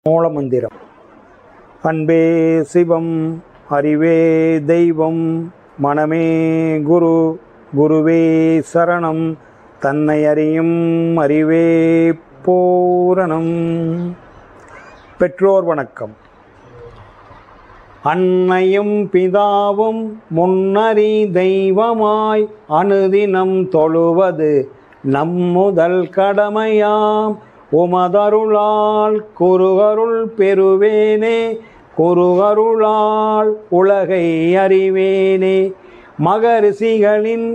மூலமந்திரம். அன்பே சிவம், அறிவே தெய்வம், மனமே குரு, குருவே சரணம், தன்னை அறியும் அறிவே பூரணம். பெற்றோர் வணக்கம். அன்னையும் பிதாவும் முன்னறி தெய்வமாய் அனுதினம் தொழுவது நம்முதல் கடமையாம். உமதருளால் குருகருள் பெறுவேனே, குருகருளால் உலகை அறிவேனே. மகரிஷிகளின்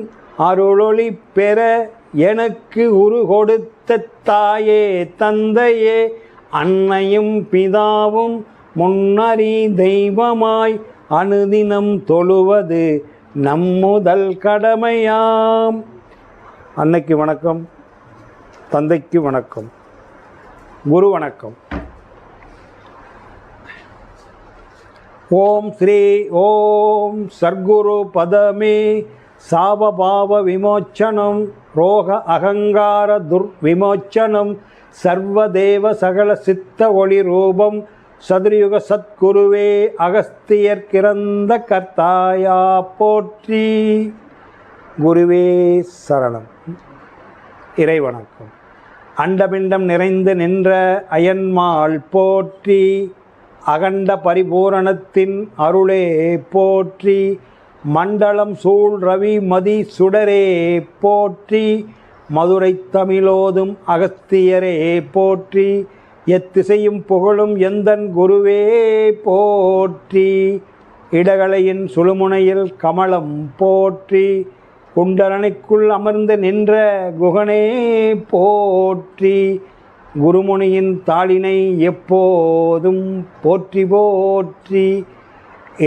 அருளொளி பெற எனக்கு உரு கொடுத்த தாயே தந்தையே, அன்னையும் பிதாவும் முன்னறி தெய்வமாய் அனுதினம் தொழுவது நம்முதல் கடமையாம். அன்னைக்கு வணக்கம், தந்தைக்கு வணக்கம், குரு வணக்கம். ஓம் ஸ்ரீ ஓம் சர்க்குரு பதமே சாபபாவ விமோச்சனம், ரோக அகங்கார துர்விமோச்சனம், சர்வதேவ சகல சித்த ஒளி ரூபம், சதுர்யுக சத்குருவே அகஸ்தியர் கிறந்த கர்த்தாயா போற்றி. குருவே சரணம். இறை வணக்கம். அண்டபிண்டம் நிறைந்து நின்ற அயன்மாள் போற்றி, அகண்ட பரிபூரணத்தின் அருளே போற்றி, மண்டலம் சூழ் ரவி மதி சுடரே போற்றி, மதுரை தமிழோதும் அகஸ்தியரே போற்றி, எத்திசையும் புகழும் எந்தன் குருவே போற்றி. இடகலையின் சுழுமுனையில் கமலம் போற்றி, குண்டலனைக்குள் அமர்ந்து நின்ற குகனே போற்றி, குருமுனியின் தாளினை எப்போதும் போற்றி போற்றி.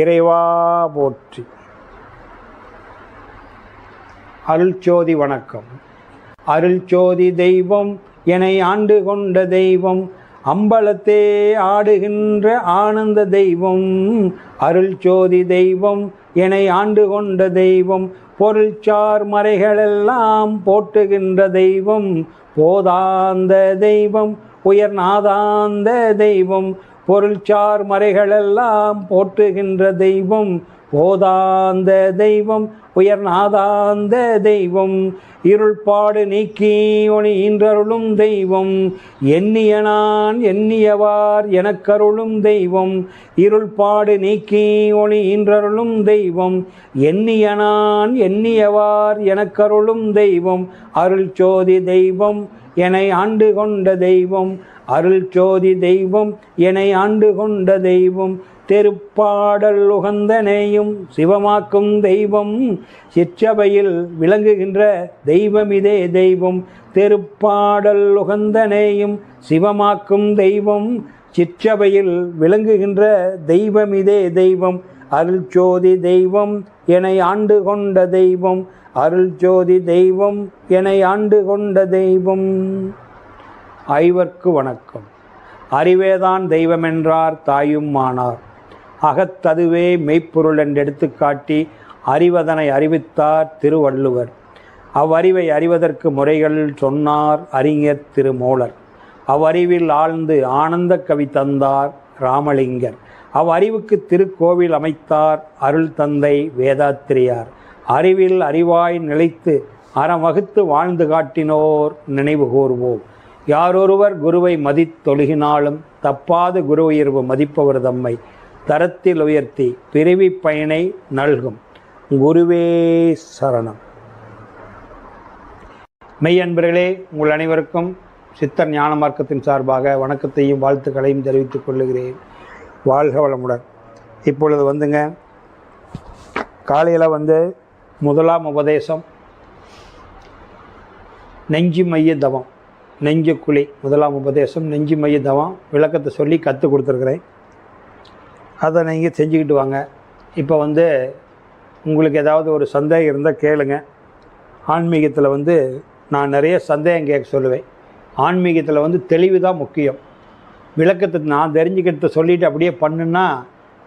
இறைவா போற்றி. அருள்சோதி வணக்கம். அருள்சோதி தெய்வம் என்னை ஆண்டு கொண்ட தெய்வம், அம்பலத்தே ஆடுகின்ற ஆனந்த தெய்வம். அருள்சோதி தெய்வம் என்னை ஆண்டு கொண்ட தெய்வம், பொருள்சார் மறைகளெல்லாம் போட்டுகின்ற தெய்வம். போதாந்த தெய்வம், உயர்நாதாந்த தெய்வம், பொருள்சார் மறைகளெல்லாம் போட்டுகின்ற தெய்வம். போதாந்த தெய்வம், உயர்நாதாந்த தெய்வம், இருள்பாடு நீக்கி ஒளி ஈன்றருளும் தெய்வம். எண்ணிய நான் எண்ணியவார் எனக்கருளும் தெய்வம். இருள்பாடு நீக்கி ஒளி ஈன்றருளும் தெய்வம். எண்ணிய நான் எண்ணியவார் எனக்கருளும் தெய்வம். அருள்சோதி தெய்வம் என்னை ஆண்டு கொண்ட தெய்வம். அருள்சோதி தெய்வம் என்னை ஆண்டு கொண்ட தெய்வம். தெருப்பாடல் உகந்தனையும் சிவமாக்கும் தெய்வம், சிற்றபையில் விளங்குகின்ற தெய்வம் இதே தெய்வம். தெருப்பாடல் உகந்தனையும் சிவமாக்கும் தெய்வம், சிற்றபையில் விளங்குகின்ற தெய்வம் இதே தெய்வம். அருள்சோதி தெய்வம் என்னை ஆண்டு கொண்ட தெய்வம். அருள்சோதி தெய்வம் என்னை ஆண்டு கொண்ட தெய்வம். ஐவர்க்கு வணக்கம். அறிவேதான் தெய்வமென்றார் தாயும் ஆனார், அகத்ததுவே மெய்ப்பொருள் என்றெடுத்து காட்டி அறிவதனை அறிவித்தார் திருவள்ளுவர். அவ்வறிவை அறிவதற்கு முறைகள் சொன்னார் அறிஞர் திருமூலர். அவ்வறிவில் ஆழ்ந்து ஆனந்த கவி தந்தார் ராமலிங்கர். அவ்வறிவுக்கு திருக்கோவில் அமைத்தார் அருள் தந்தை வேதாத்திரியார். அறிவில் அறிவாய் நிலைத்து அறம் வகுத்து வாழ்ந்து காட்டினோர் நினைவு கூர்வோம். யாரொருவர் குருவை மதித்தொழுகினாலும் தப்பாது குரு உயர்வு மதிப்பவர் தம்மை தரத்தில் உயர்த்தி பிறவி பயனை நல்கும். குருவே சரணம். மெய்யன்பர்களே, உங்கள் அனைவருக்கும் சித்தர் ஞான மார்க்கத்தின் சார்பாக வணக்கத்தையும் வாழ்த்துக்களையும் தெரிவித்துக் கொள்ளுகிறேன். வாழ்க வளமுடன். இப்பொழுது வந்துங்க, காலையில் முதலாம் உபதேசம் நெஞ்சு மைய தவம், நெஞ்சு குழி. முதலாம் உபதேசம் நெஞ்சு மைய தவம் விளக்கத்தை சொல்லி கற்றுக் கொடுத்துருக்குறேன். அதை நீங்கள் செஞ்சுக்கிட்டு வாங்க. இப்போ உங்களுக்கு ஏதாவது ஒரு சந்தேகம் இருந்தால் கேளுங்க. ஆன்மீகத்தில் நான் நிறைய சந்தேகம் கேட்க சொல்லுவேன். ஆன்மீகத்தில் தெளிவு தான் முக்கியம். விளக்கத்தை நான் தெரிஞ்சுக்கிறத சொல்லிவிட்டு அப்படியே பண்ணுன்னா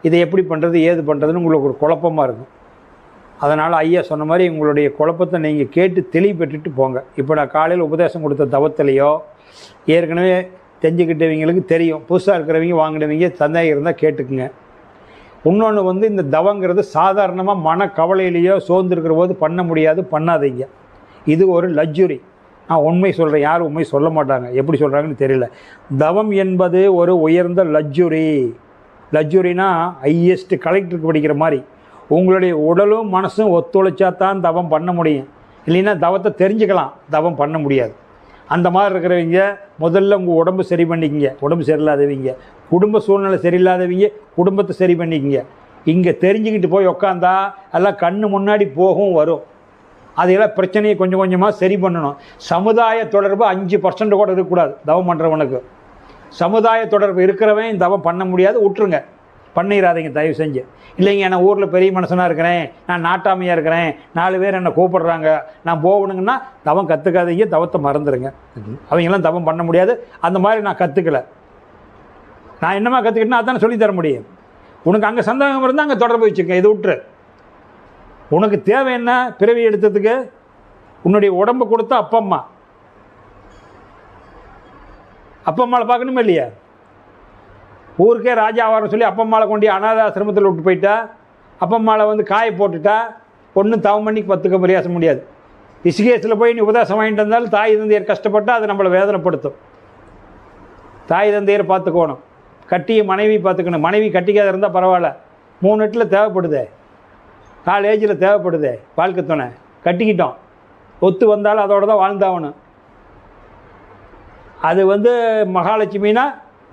இதை எப்படி பண்ணுறது ஏது பண்ணுறதுன்னு உங்களுக்கு ஒரு குழப்பமாக இருக்கும். அதனால் ஐயா சொன்ன மாதிரி உங்களுடைய குழப்பத்தை நீங்கள் கேட்டு தெளிவு பெற்றுட்டு போங்க. இப்போ நான் காலையில் உபதேசம் கொடுத்த தவத்திலையோ ஏற்கனவே செஞ்சுக்கிட்டவங்களுக்கு தெரியும். புதுசாக இருக்கிறவங்க வாங்கினவங்க சந்தேகம் இருந்தால் கேட்டுக்குங்க. இன்னொன்று வந்து இந்த தவங்கிறது சாதாரணமாக மன கவலையிலேயோ சோர்ந்துருக்கிற போது பண்ண முடியாது, பண்ணாதீங்க. இது ஒரு லக்ஸுரி. நான் உண்மை சொல்கிறேன், யாரும் உண்மை சொல்ல மாட்டாங்க, எப்படி சொல்கிறாங்கன்னு தெரியல. தவம் என்பது ஒரு உயர்ந்த லக்ஸுரி. லக்ஸுரினா ஹையஸ்ட் கலெக்டருக்கு படிக்கிற மாதிரி. உங்களுடைய உடலும் மனசும் ஒத்துழைச்சா தான் தவம் பண்ண முடியும். இல்லைன்னா தவத்தை தெரிஞ்சுக்கலாம், தவம் பண்ண முடியாது. அந்த மாதிரி இருக்கிறவங்க முதல்ல உங்கள் உடம்பு சரி பண்ணிக்கிங்க. உடம்பு சரியில்லாதவங்க, குடும்ப சூழ்நிலை சரியில்லாதவங்க குடும்பத்தை சரி பண்ணிக்கிங்க. இங்கே தெரிஞ்சுக்கிட்டு போய் உக்காந்தா எல்லாம் கண்ணு முன்னாடி போகும் வரும். அதையெல்லாம் பிரச்சனையை கொஞ்சம் கொஞ்சமாக சரி பண்ணணும். சமுதாய தொடர்பு 5% கூட இருக்கக்கூடாது தவம் பண்ணுறவனுக்கு. சமுதாய தொடர்பு இருக்கிறவன் தவம் பண்ண முடியாது, விட்டுருங்க, பண்ணிடாதீங்க தயவு செஞ்சு. இல்லைங்க நான் ஊரில் பெரிய மனுஷனாக இருக்கிறேன், நான் நாட்டாமையாக இருக்கிறேன், 4 பேர் என்னை கூப்பிடுறாங்க, நான் போகணுங்கன்னா தவம் கற்றுக்காதீங்க, தவத்தை மறந்துடுங்க. அவங்கெல்லாம் தவம் பண்ண முடியாது. அந்த மாதிரி நான் கற்றுக்கலை. நான் என்னமா கற்றுக்கிட்டேன்னா அதானே சொல்லித்தர முடியும். உனக்கு அங்கே சந்தேகம் இருந்தால் அங்கே தொடர்பு வச்சுக்க, இது விட்டுரு. உனக்கு தேவை என்ன? பிறவி எடுத்ததுக்கு உன்னுடைய உடம்பு கொடுத்தா அப்பா அம்மாவை பார்க்கணுமே இல்லையா? ஊருக்கே ராஜா ஆவார்னு சொல்லி அப்பம்மாவை கொண்டு அனாதாசிரமத்தில் விட்டு போயிட்டா, அப்பம்மாவை வந்து காய போட்டுட்டா ஒன்றும் தவம் பண்ணி 10க்கு பிரயாச முடியாது. ரிஷிகேஷில் போய் நீ உபதேசம் வாங்கிட்டு இருந்தாலும் தாய் தந்தையர் கஷ்டப்பட்டால் அது நம்மளை வேதனைப்படுத்தும். தாய் தந்தையரை பார்த்துக்கணும், கட்டிய மனைவி பார்த்துக்கணும். மனைவி கட்டிக்காத இருந்தால் பரவாயில்ல, 3 எட்டில் தேவைப்படுதே, 4 ஏஜில் தேவைப்படுதே வாழ்க்கை துணை. கட்டிக்கிட்டோம், ஒத்து வந்தாலும் அதோட தான் வாழ்ந்தாகணும். அது வந்து மகாலட்சுமினா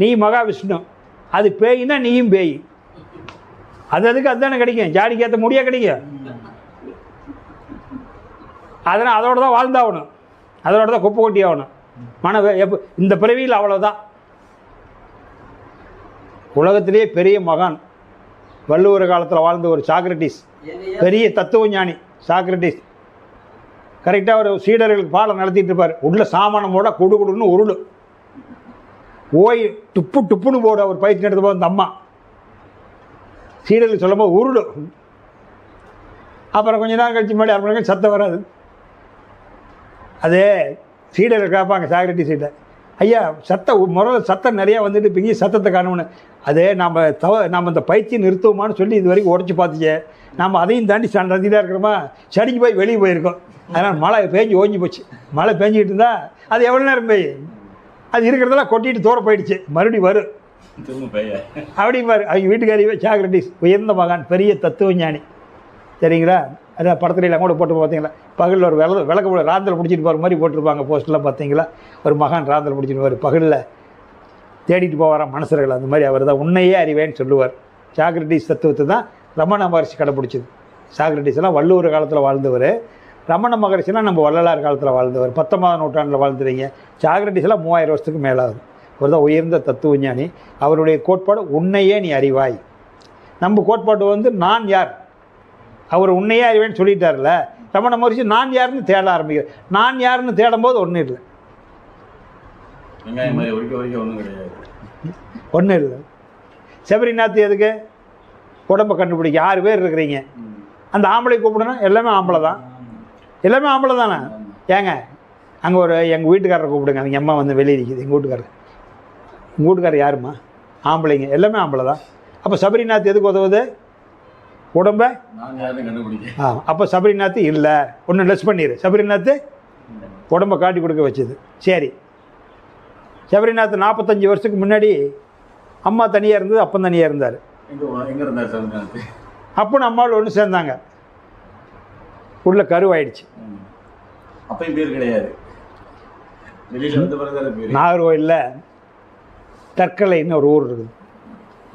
நீ மகாவிஷ்ணு, அது பேயினா நீயும் பேய். அதுக்கு அதுதானே கிடைக்கும், ஜாடிக்கேற்ற முடியா கிடைக்கும். அதனால் அதோட தான் வாழ்ந்தாகணும், அதோட தான் குப்பை கொட்டி ஆகணும். இந்த பிறவியில் அவ்வளோதான். உலகத்திலேயே பெரிய மகான் வள்ளுவர் காலத்தில் வாழ்ந்த ஒரு சாக்ரட்டிஸ், பெரிய தத்துவ ஞானி சாக்ரட்டிஸ். கரெக்டாக ஒரு சீடர்களுக்கு பாடம் நடத்திட்டு இருப்பார். உள்ள சாமானமோட கொடுன்னு உருளு ஓய் துப்பு டுப்புன்னு போடு. அவர் பயிற்சி நடத்த போது அந்த அம்மா சீடர்களுக்கு சொல்லும்போது உருளு. அப்புறம் கொஞ்ச நேரம் கழிச்சு முன்னாடி 6 மணி சத்தம் வராது. அதே சீடர்கள் கேட்பாங்க சாக்ரட்டிஸ் சீட்டை, ஐயா முதல்ல சத்தம் நிறையா வந்துட்டு இப்போ சத்தத்தை காணும்னு. அதே நாம் இந்த பயிற்சி நிறுத்துவோமான்னு சொல்லி இது வரைக்கும் உடச்சி பார்த்துச்சே, நம்ம அதையும் தாண்டி நடத்திதான் இருக்கிறோமா, சடிக்கு போய் வெளியே போயிருக்கோம். அதனால் மழை பேஞ்சு ஓஞ்சி போச்சு. மழை பேஞ்சிக்கிட்டு இருந்தா அது எவ்வளோ நேரம் பெய்யும், அது இருக்கிறதெல்லாம் கொட்டிட்டு தூர போயிடுச்சு, மறுபடியும் வரும் அப்படிம்பாரு. அவங்க வீட்டுக்காரியே சாக்ரட்டிஸ் உயர்ந்த மகான், பெரிய தத்துவ ஞானி, சரிங்களா? அதான் படத்துலாம் கூட போட்டு பார்த்தீங்களா, பகலில் ஒரு விளக்க ராந்தில் பிடிச்சிட்டு போகிற மாதிரி போட்டிருப்பாங்க போஸ்டெலாம் பார்த்தீங்களா. ஒரு மகான் ராந்தில் பிடிச்சிட்டு போவார், பகலில் தேடிட்டு போவாராம் மனுஷர்கள். அந்த மாதிரி அவர் தான் உன்னையே அறிவேன்னு சொல்லுவார். சாக்ரட்டிஸ் தத்துவத்தை தான் ரமண மகர்ஷி கடைப்பிடிச்சது. சாக்ரட்டிஸ்லாம் வள்ளுவர் காலத்தில் வாழ்ந்தவர், ரமண மகர்ஷிலாம் நம்ம வள்ளலார் காலத்தில் வாழ்ந்தவர், 19ஆம் நூற்றாண்டில் வாழ்ந்துவீங்க. சாக்ரட்டிஸ்லாம் 3000 வருஷத்துக்கு மேலாகுது. அவர் தான் உயர்ந்த தத்துவ ஞானி. அவருடைய கோட்பாடு உன்னையே நீ அறிவாய். நம்ம கோட்பாடு வந்து நான் யார், அவர் உன்னையே அறிவேன்னு சொல்லிட்டார்ல. ரமண மகர்ஷி நான் யாருன்னு தேட ஆரம்பிக்கிறேன். நான் யாருன்னு தேடும் போது ஒன்றும் இல்லை, ஒன்றும் இல்லை. செபரிநாத் எதுக்கு? உடம்பை கண்டுபிடிக்க 6 பேர் இருக்கிறீங்க, அந்த ஆம்பளை கூப்பிடணும், எல்லாமே ஆம்பளை தான், எல்லாமே ஆம்பளை தானே. ஏங்க அங்கே ஒரு எங்கள் வீட்டுக்காரரை கூப்பிடுங்க, அவங்க அம்மா வந்து வெளியே இருக்குது. எங்கள் வீட்டுக்காரர் யாருமா? ஆம்பளைங்க, எல்லாமே ஆம்பளை தான். அப்போ சபரிநாத் எதுக்கு உதவுது? உடம்பை அப்போ சபரிநாத் இல்லை, ஒன்று லெஸ் பண்ணிடு. சபரிநாத் உடம்பை காட்டி கொடுக்க வச்சது. சரி, சபரிநாத் 45 வருஷத்துக்கு முன்னாடி அம்மா தனியாக இருந்தது, அப்பன் தனியாக இருந்தார். அப்போ அம்மாவில் ஒன்று சேர்ந்தாங்க, உள்ள கருவாயிடுச்சு. அப்பயும் பேர் கிடையாது. நாகர்கோயிலில் தற்கலைன்னு ஒரு ஊர் இருக்குது.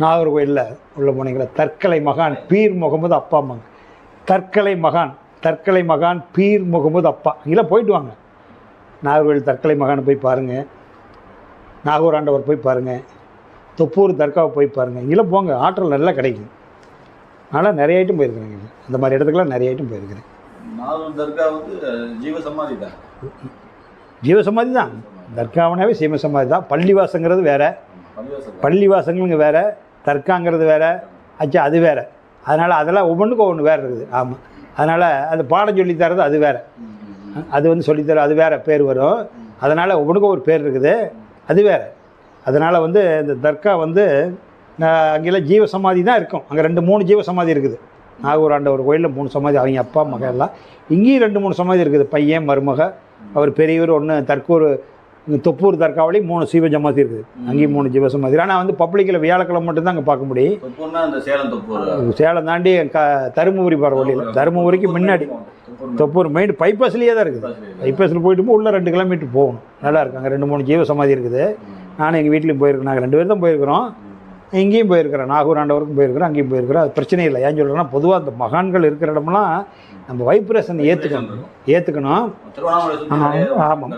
நாகர்கோயிலில் உள்ள போனீங்களா, தற்கலை மகான் பீர் முகமது அப்பா அம்மாங்க. தற்கலை மகான் பீர் முகமது அப்பா, இங்கெல்லாம் போயிட்டு வாங்க. நாகர்கோயில் தற்கலை மகானை போய் பாருங்கள், நாகூர் ஆண்டவர் போய் பாருங்கள், தொப்பூர் தர்காவை போய் பாருங்கள். இங்கெல்லாம் போங்க, ஆற்றல் நல்லா கிடைக்கும். அதனால் நிறைய ஐட்டம் போயிருக்கிறேங்க, அந்த மாதிரி இடத்துக்குலாம் நிறைய ஐட்டம் போயிருக்கிறேன். ஜீவசமாதி தான், தர்காவனாவே சீமசமாதி தான். பள்ளிவாசங்கிறது வேறு, பள்ளிவாசங்களுங்க வேறு, தர்காங்கிறது வேறு, அச்சா அது வேறு. அதனால் அதெல்லாம் ஒவ்வொன்றுக்கும் ஒவ்வொன்று வேறு இருக்குது. ஆமாம், அதனால் அது பாடம் சொல்லித்தரது அது வேறு, அது வந்து சொல்லித்தர அது வேறு பேர் வரும். அதனால் ஒவ்வொன்றுக்கும் ஒரு பேர் இருக்குது, அது வேறு. அதனால் வந்து இந்த தர்கா வந்து அங்கெல்லாம் ஜீவ சமாதி தான் இருக்கும். அங்கே 2-3 ஜீவ சமாதி இருக்குது. நாகூர் ஆண்டவர் கோயிலில் 3 சமாதி, அவங்க அப்பா மக எல்லாம். இங்கேயும் 2-3 சமாதி இருக்குது. பையன் மருமக, அவர் பெரியவர் ஒன்று, தர்கூர் தொப்பூர் தர்காவிலையும் 3 சிவ ஜமாதி இருக்குது. அங்கேயும் 3 ஜீவ சமாதி. ஆனால் வந்து பப்ளிக்கில் வியாழக்கிழமை மட்டும்தான் அங்கே பார்க்க முடியும். சேலம் தாண்டி தருமபுரி போகிற வழியில், தருமபுரிக்கு முன்னாடி தொப்பூர் மெயின் பைபாஸ்லேயே தான் இருக்குது. பைபாஸில் போயிட்டு உள்ள 2 கிலோமீட்டர் போகணும். நல்லா இருக்கு. அங்கே 2-3 ஜீவ சமாதி இருக்குது. நானும் எங்கள் வீட்லேயும் போயிருக்கேன். நாங்கள் 2 பேர் தான் போயிருக்கிறோம். இங்கேயும் போயிருக்கிறேன், நாகூர் ஆண்டவருக்கும் போயிருக்கிறோம், அங்கேயும் போயிருக்கிறோம். அது பிரச்சனை இல்லை. ஏன் சொல்கிறேன்னா, பொதுவாக அந்த மகான்கள் இருக்கிற இடம்லாம் நம்ம வைப்ரேஷன் ஏற்றுக்கணும். ஆமாம்,